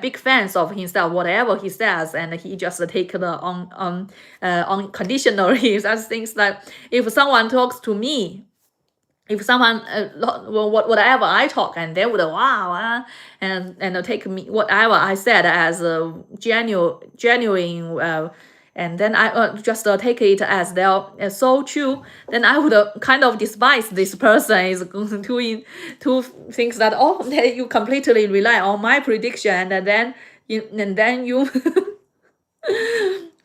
big fans of himself, whatever he says, and he just take the unconditionally. That's things like, if someone talks to me, if someone whatever I talk, and they would wow, and take me whatever I said as genuine, and then I just take it as they're so true, then I would kind of despise this person is doing two things that you completely rely on my prediction, and then you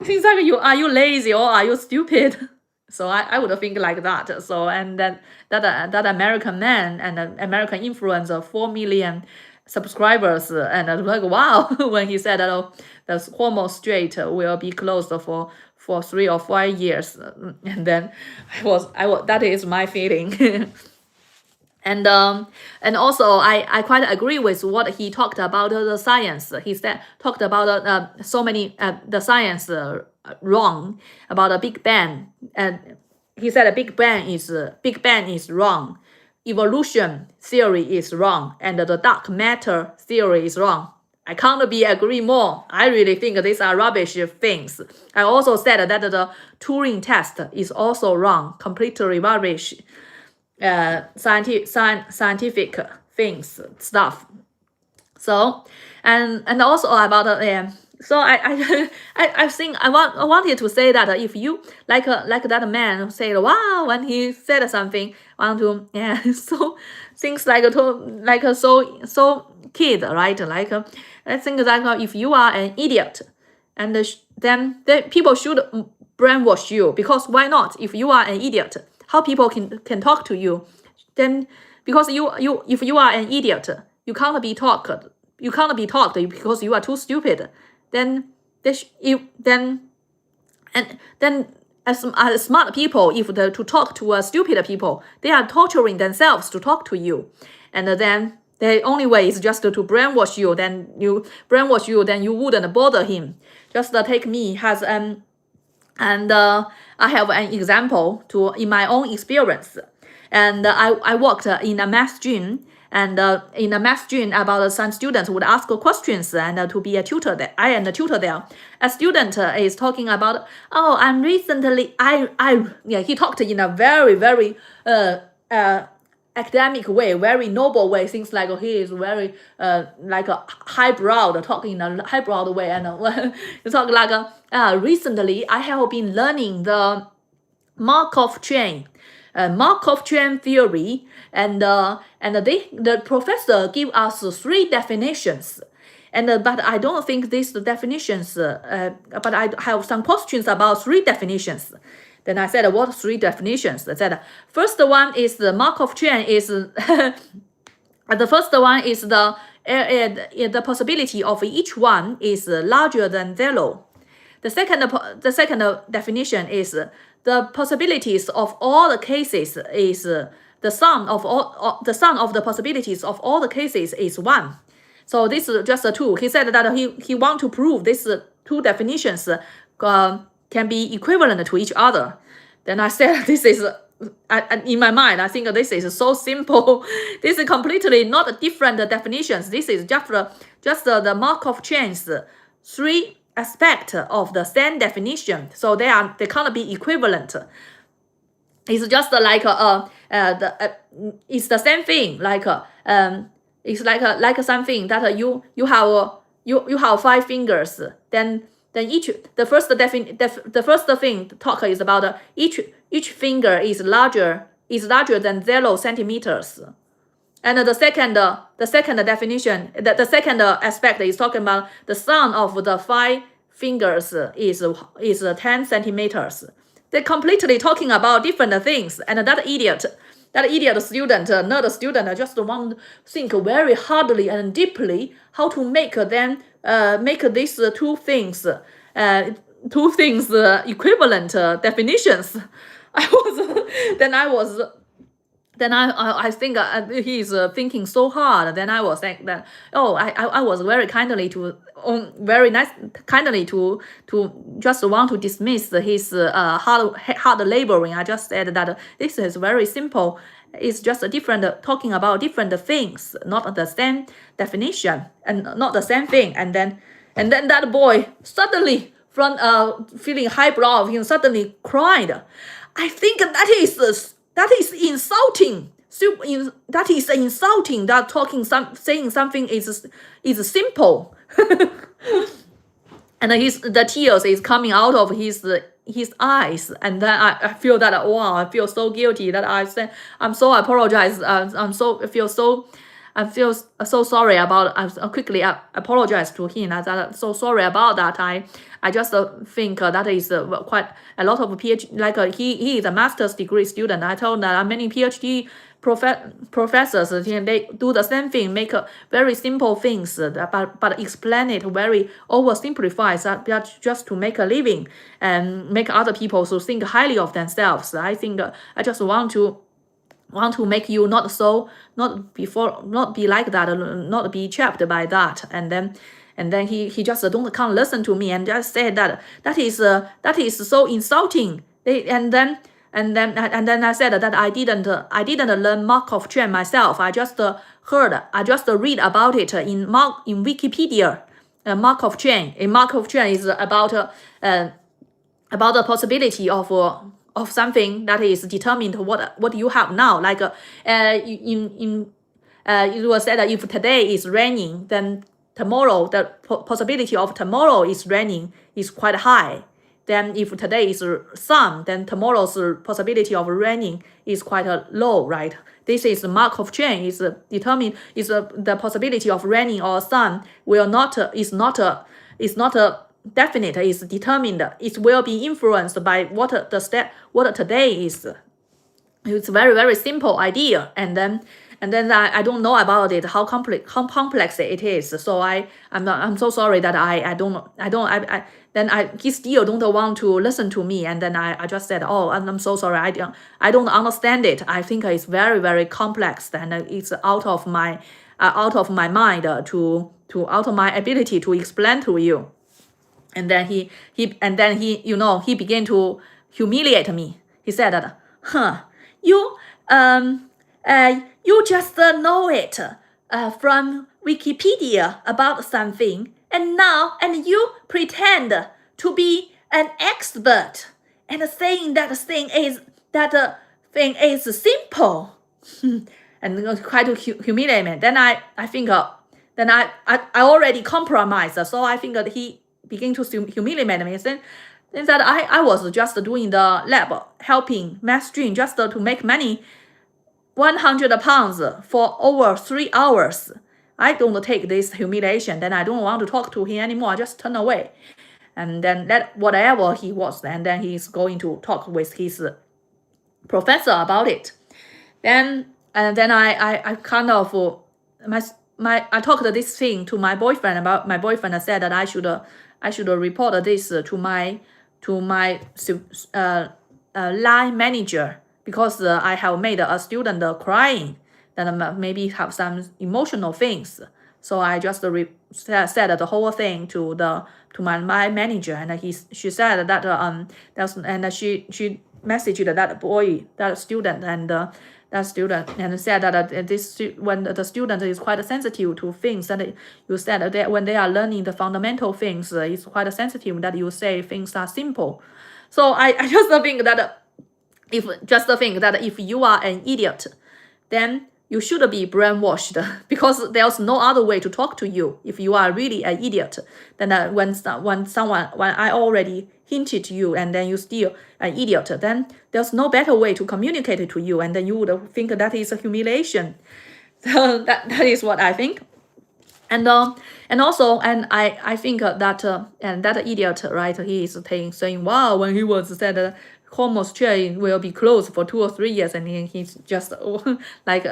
things like, are you lazy or are you stupid? So I would think like that. So, and then that American man and American influencer, 4 million subscribers, and I'm like, wow, when he said that the Hormuz Strait will be closed for 3 or 4 years, and then I was that is my feeling. And also I quite agree with what he talked about the science. He talked about so many the science wrong about the Big Bang, and he said the Big Bang is wrong, evolution theory is wrong, and the dark matter theory is wrong. I can't agree more. I really think these are rubbish things. I also said that the Turing test is also wrong, completely rubbish. Scientific things stuff. So and also about so I think I wanted to say that if you like that man said wow when he said something, want to so things like so kid, right, like I think that if you are an idiot, and then people should brainwash you, because why not? If you are an idiot, how people can talk to you? Then because if you are an idiot, you can't be talked because you are too stupid. Then as smart people, if to talk to stupid people, they are torturing themselves to talk to you, and then The only way is just to brainwash you. Then you wouldn't bother him. Just take me as and I have an example in my own experience. And I worked in a math gym. And in a math gym, about some students would ask questions and to be a tutor there. I am a tutor there. A student is talking about, oh, I'm recently, he talked in a very, very academic way, very noble way. Things like he is very like a highbrow, talking in a highbrow way, and he talk like recently I have been learning the Markov chain theory, and the professor give us 3 definitions. And but I don't think these definitions. But I have some questions about 3 definitions. Then I said, what 3 definitions? I said, first one is the Markov chain is the first one is the possibility of each one is larger than 0. The second definition is the possibilities of all the cases is the sum of the possibilities of all the cases is 1. So this is just a 2. He said that he want to prove these 2 definitions can be equivalent to each other. Then I said, this is in my mind, I think this is so simple. This is completely not different definitions. This is just the Markov chains 3 aspect of the same definition, so they can't be equivalent. It's just like it's the same thing. Like it's like something that you have 5 fingers. Then the first thing talk is about each finger is larger than 0 centimeters. And the second definition, the second aspect is talking about the sum of the 5 fingers is 10 centimeters. They're completely talking about different things. And that idiot student, nerd student, just want to think very hardly and deeply how to make these 2 things equivalent definitions. I think he's thinking so hard. Then I was saying that, I was very kindly to just want to dismiss his hard laboring. I just said that this is very simple. It's just talking about different things, not the same definition and not the same thing. And then that boy suddenly, from feeling highbrow, he suddenly cried. I think that is insulting. That is insulting. That saying something is simple. And the tears is coming out of his eyes. And then I feel that, wow, I feel so guilty that I said, I'm so apologize. I feel so sorry about. I quickly apologize to him. I'm so sorry about that. I just think that is quite a lot of PhD. Like he is a master's degree student. I told that many PhD professors, they do the same thing, make very simple things, but explain it very oversimplified, just to make a living and make other people to think highly of themselves. I think I just want to make you not be like that, not be trapped by that. And then he just can't listen to me and just said that is so insulting. And then I said that I didn't learn Markov chain myself. I just read about it in Wikipedia. Markov chain. A Markov chain is about the possibility of something that is determined what you have now. Like it was said that if today is raining, then tomorrow the possibility of tomorrow is raining is quite high. Then if today is sun, then tomorrow's possibility of raining is quite low, right? This is Markov chain. Is the possibility of raining or sun is not definite. Is determined. It will be influenced by what today is. It's a very, very simple idea. And then I don't know about it, how complex it is. So I'm so sorry that he still don't want to listen to me. And then I just said, I'm so sorry, I don't understand it. I think it's very, very complex, and it's out of my out of my mind to out of my ability to explain to you. And then he he began to humiliate me. He said that, you you just know it from Wikipedia about something, and you pretend to be an expert and saying that thing is simple. And try to humiliate me. Then I think then I already compromised. So I think that he began to humiliate me. Since that I was just doing the lab, helping math stream just to make money, 100 pounds for over 3 hours. I don't take this humiliation. Then I don't want to talk to him anymore. I just turn away. And then let whatever he was, and then he's going to talk with his professor about it. Then I kind of I talked this thing to my boyfriend about. My boyfriend said that I should report this to my line manager, because I have made a student crying, then maybe have some emotional things. So I just said the whole thing to my manager, and she said that she messaged that student and said that when the student is quite sensitive to things that you said that when they are learning the fundamental things, it's quite sensitive that you say things are simple. So I just think that if you are an idiot, then you should be brainwashed, because there's no other way to talk to you. If you are really an idiot, then when I already hinted to you and then you still an idiot, then there's no better way to communicate it to you, and then you would think that is a humiliation. So that is what I think. And also I think that and that idiot, right, he is saying, wow, when he was said that Hormuz Strait will be closed for 2 or 3 years, and he's just like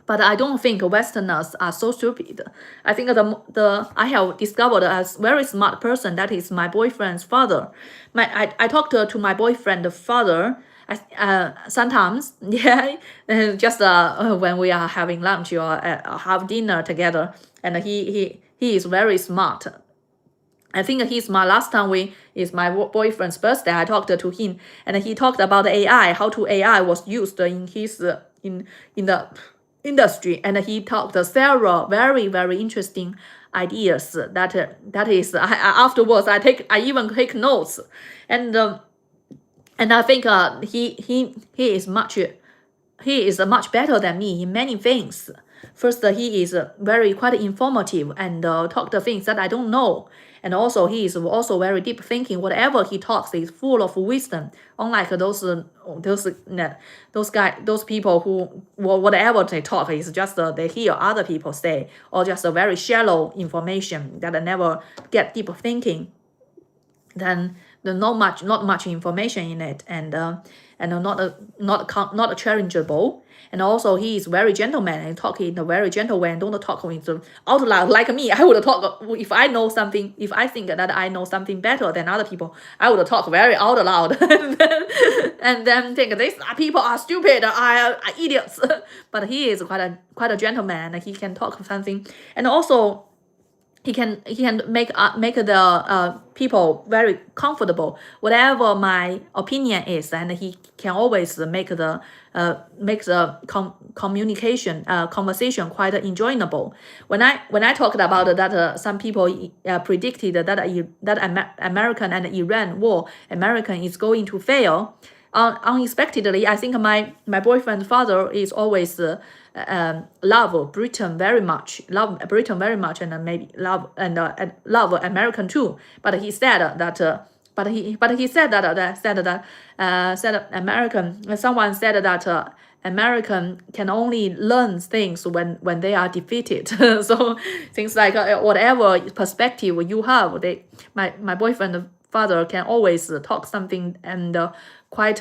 but I don't think Westerners are so stupid. I think I have discovered a very smart person, that is my boyfriend's father. I talked to my boyfriend's father sometimes, yeah, just when we are having lunch or have dinner together, and he is very smart. I think he's my last time is my boyfriend's birthday. I talked to him, and he talked about AI, how AI was used in his in the industry, and he talked several very, very interesting ideas. That is afterwards I even take notes, and I think he is much better than me in many things. First, he is quite informative and talk things that I don't know. And also, he is also very deep thinking. Whatever he talks is full of wisdom. Unlike those people who whatever they talk is just they hear other people say, or just a very shallow information that never get deep thinking. Then not much information in it, and not challengeable. And also, he is very gentleman and talk in a very gentle way, and don't talk with out loud like me. I would talk if I know something. If I think that I know something better than other people, I would talk very out loud and then think these people are stupid, are idiots. But he is quite a gentleman. He can talk something, and also he can make the people very comfortable, whatever my opinion is, and he can always make the communication conversation quite enjoyable. When I talked about that, some people predicted that American and Iran war, American is going to fail. Unexpectedly, I think my boyfriend's father is always love Britain very much, and maybe love American too. But he said that. Said American. Someone said that American can only learn things when they are defeated. So things like whatever perspective you have, my boyfriend father can always talk something and quite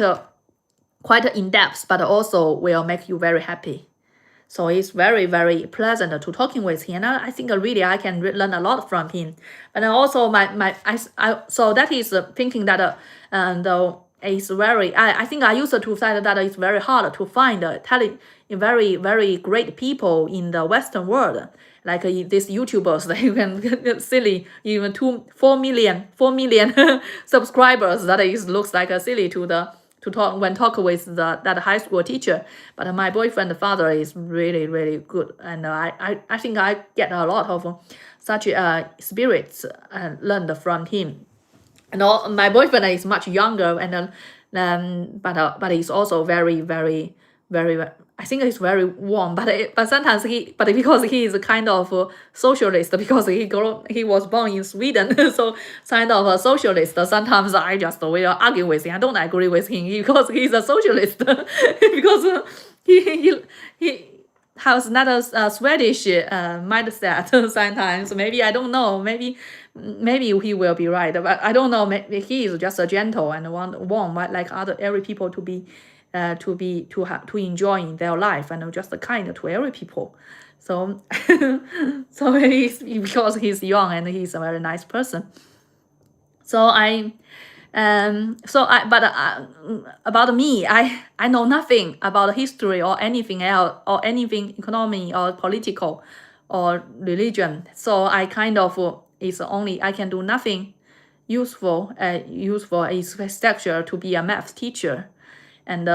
in depth, but also will make you very happy. So it's very, very pleasant to talking with him. And I think really I can learn a lot from him. And also so that is thinking that though it's very, I think I used to say that it's very hard to find very, very great people in the Western world. Like these YouTubers that you can get silly, even 4 million subscribers. That is looks like a silly to talk with that high school teacher. But my boyfriend's father is really, really good, and I think I get a lot of such spirits learned from him. And my boyfriend is much younger, and but he's also very, very, very. I think he's very warm, but sometimes because he is a kind of socialist, because he was born in Sweden, so kind of a socialist. Sometimes I just will argue with him. I don't agree with him because he's a socialist, because he has another Swedish mindset sometimes. Maybe I don't know. Maybe he will be right, but I don't know. Maybe he is just a gentle and warm, like every people to be, to enjoy in their life, and just kind to every people. So, so because he's young and he's a very nice person. So about me, I know nothing about history or anything else, or anything economy or political or religion. So I kind of I can do nothing useful is structure to be a math teacher, and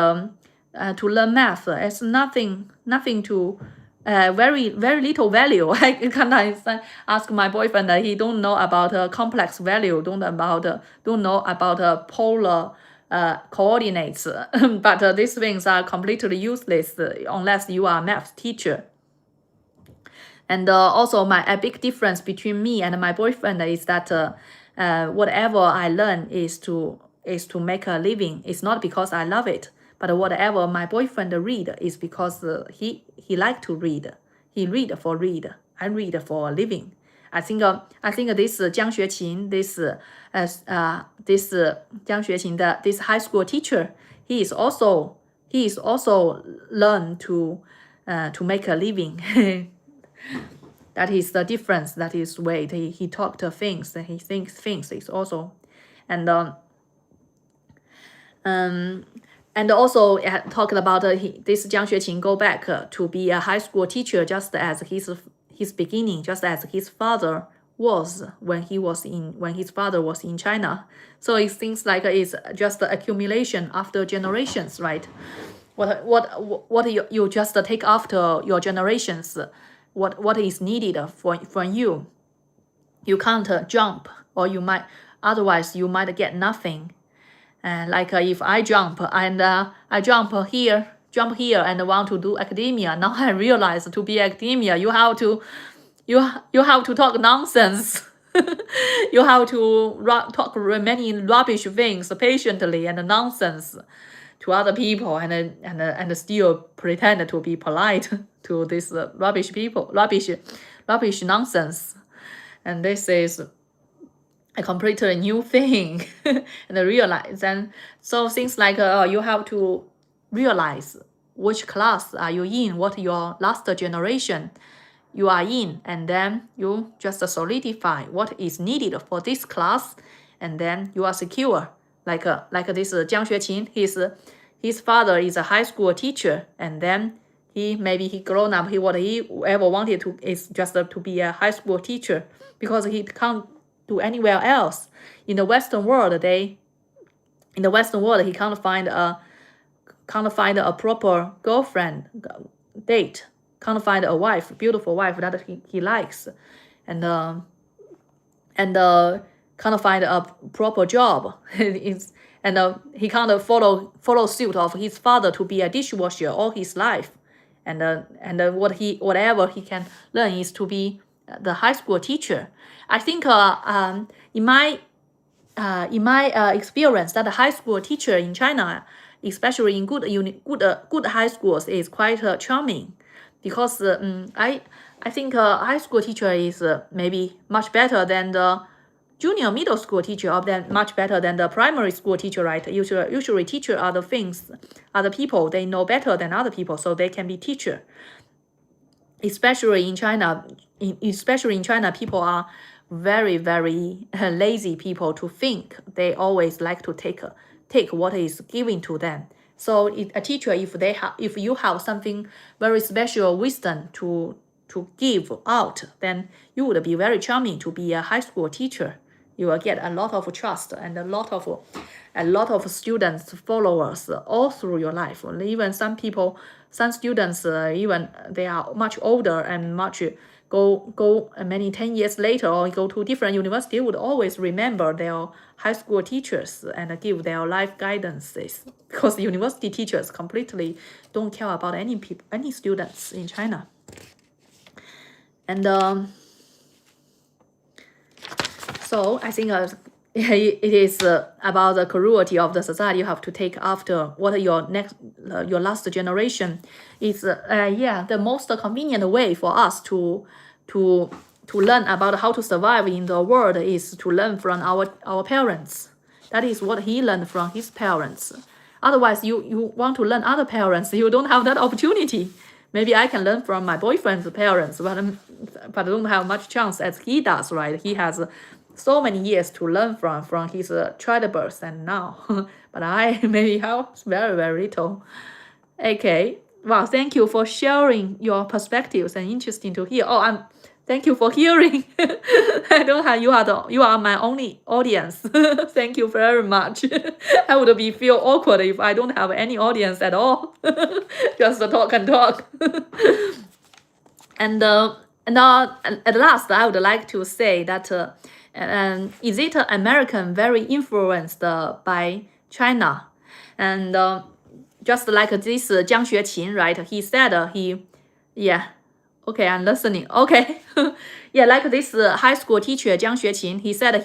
to learn math. It's nothing to very, very little value. I can ask my boyfriend that he don't know about complex value, don't know about polar coordinates. But these things are completely useless unless you are a math teacher. And also a big difference between me and my boyfriend is that whatever I learn is to make a living. It's not because I love it, but whatever my boyfriend read is because he like to read. He read for read. I read for a living. I think this Jiang Xueqin, this Jiang Xueqin, this high school teacher, he is also learn to make a living. That is the difference. That is way he talked things. He thinks things is also, and also talking about this Jiang Xueqin go back to be a high school teacher just as his beginning, just as his father was when his father was in China. So it seems like it's just the accumulation after generations, right? What you just take after your generations. What is needed from you. You can't jump, or otherwise you might get nothing. Like if I jump and I jump here and want to do academia, now I realize to be academia you have to talk nonsense. You have to talk many rubbish things patiently and nonsense to other people, and still pretend to be polite to this rubbish nonsense. And this is a completely new thing. And realize, and so things like you have to realize which class are you in, what your last generation you are in, and then you just solidify what is needed for this class, and then you are secure. Like this Jiang Xueqin, his father is a high school teacher, and then he grown up. What he ever wanted to is just to be a high school teacher, because he can't do anywhere else. In the Western world, he can't find a proper girlfriend, date, can't find a wife, beautiful wife that he likes, and can't find a proper job. And he can't follow suit of his father to be a dishwasher all his life, and whatever he can learn is to be the high school teacher. I think in my experience, that the high school teacher in China, especially in good high schools, is quite charming, because I think high school teacher is maybe much better than the junior middle school teacher, or then much better than the primary school teacher, right? Usually teacher are the people they know better than other people, so they can be teacher. Especially in China, people are very, very lazy people to think. They always like to take what is given to them. So a teacher, if you have something very special wisdom to give out, then you would be very charming to be a high school teacher. You will get a lot of trust and a lot of students, followers all through your life. Even some students, even they are much older and much go many 10 years later or go to different university, would always remember their high school teachers and give their life guidances, because the university teachers completely don't care about any students in China. And so I think it is about the cruelty of the society. You have to take after what your last generation is. The most convenient way for us to learn about how to survive in the world is to learn from our parents. That is what he learned from his parents. Otherwise, you want to learn other parents, you don't have that opportunity. Maybe I can learn from my boyfriend's parents, but I don't have much chance as he does, right? He has so many years to learn from his childbirth and now. But I maybe have very, very little. Okay. Wow, thank you for sharing your perspectives and interesting to hear. Thank you for hearing. I don't have you are my only audience. Thank you very much. I would feel awkward if I don't have any audience at all. Just talk and talk. And at last, I would like to say that is it American very influenced by China? And just like this Jiang Xueqin, right? He said okay, I'm listening. Okay. Like this high school teacher Jiang Xueqin, he said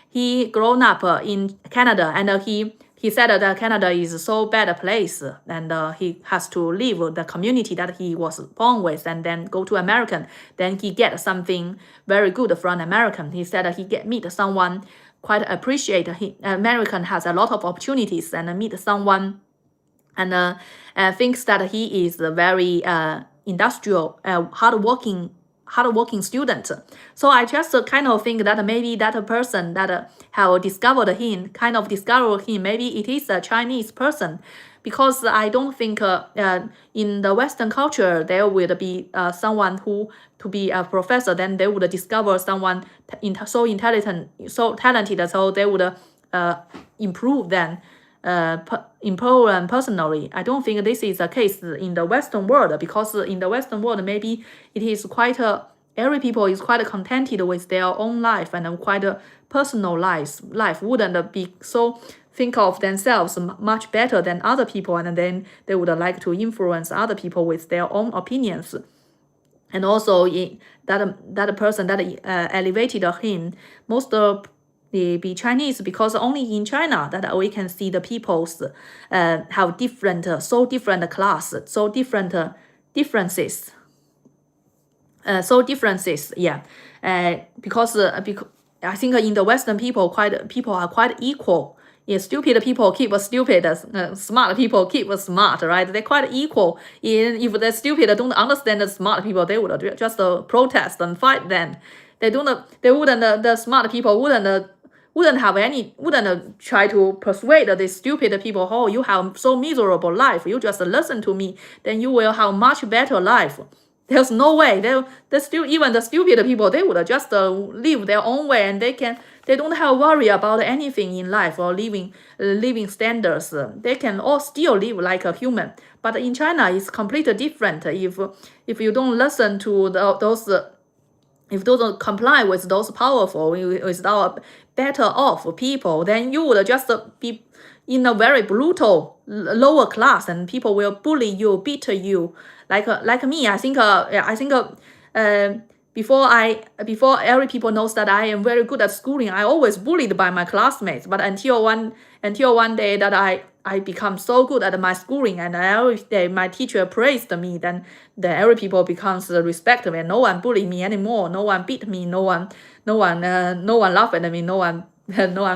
he grown up in Canada, and he said that Canada is so bad a place, and he has to leave the community that he was born with and then go to American. Then he get something very good from American. He said he meet someone quite appreciate. American has a lot of opportunities, and meet someone and thinks that he is a very industrial, hardworking student. So I just kind of think that maybe that person that have discovered him, maybe it is a Chinese person, because I don't think in the Western culture there will be someone who to be a professor, then they would discover someone so intelligent, so talented, so they would improve them. Improve personally. I don't think this is the case in the Western world, because in the Western world maybe it is quite every people is quite contented with their own life and quite a personal life wouldn't be so think of themselves much better than other people, and then they would like to influence other people with their own opinions. And also that person that elevated him most be Chinese, because only in China that we can see the peoples have different class, so different differences. Because I think in the Western people are quite equal. Stupid people keep stupid, smart people keep smart, right? They're quite equal. If the stupid don't understand the smart people, they would just protest and fight them. The smart people wouldn't try to persuade the stupid people, oh, you have so miserable life, you just listen to me, then you will have much better life. There's no way. Even the stupid people, they would just live their own way, and they don't have worry about anything in life or living standards. They can all still live like a human. But in China, it's completely different. If you don't listen to those. If those don't comply with those powerful, with our better off people, then you would just be in a very brutal lower class, and people will bully you, beat you. Like me, I think before every people knows that I am very good at schooling, I always bullied by my classmates. But until one day that I become so good at my schooling, and every day my teacher praised me, then every people becomes respect me. No one bully me anymore. No one beat me. No one laugh at me. No one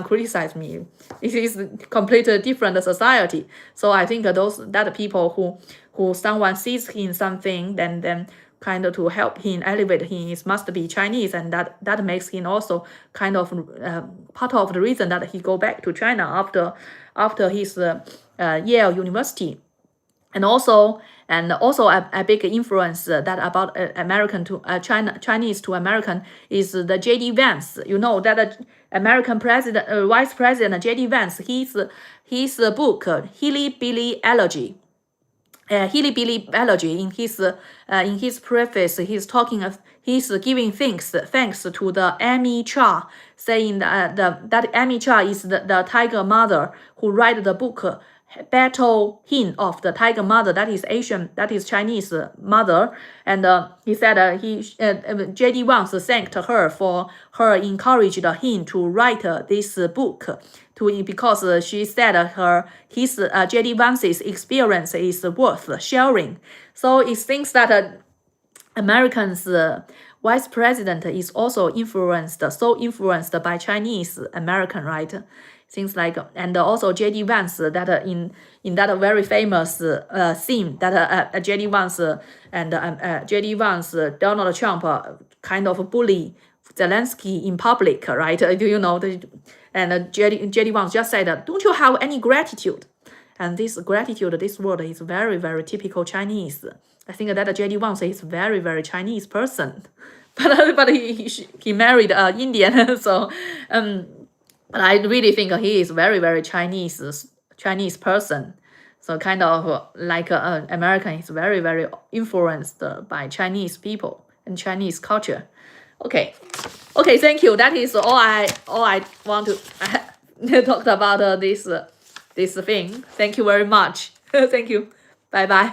criticize me. It is completely different society. So I think that people who someone sees in something, then kind of to help him elevate him, he must be Chinese, and that makes him also kind of part of the reason that he go back to China after his Yale University. And also a big influence that about American to Chinese to American is the J.D. Vance. You know that American president, Vice President J.D. Vance, his book Hilly Billy Elegy. Hilly Billy Elegy, in his preface, he's giving thanks to the Amy Cha, saying that Amy Cha is the tiger mother who write the book Battle Hymn of the Tiger Mother, that is Chinese mother, and he said J.D. Vance thanked her for her encouraged him to write this book, because she said J.D. Vance's experience is worth sharing. So it thinks that Americans vice president is also influenced by Chinese American, right? Things like, and also J.D. Vance, that in that very famous scene that J.D. Vance J.D. Vance Donald Trump kind of bully Zelensky in public, right? Do you know? And J.D. Vance just said, "Don't you have any gratitude?" And this gratitude, this word is very, very typical Chinese. I think that J.D. Vance is very, very Chinese person, but he married an Indian, so but I really think he is very, very Chinese person. So kind of like American is very, very influenced by Chinese people and Chinese culture. Okay, thank you. That is all I want to talk about this thing. Thank you very much. Thank you. Bye bye.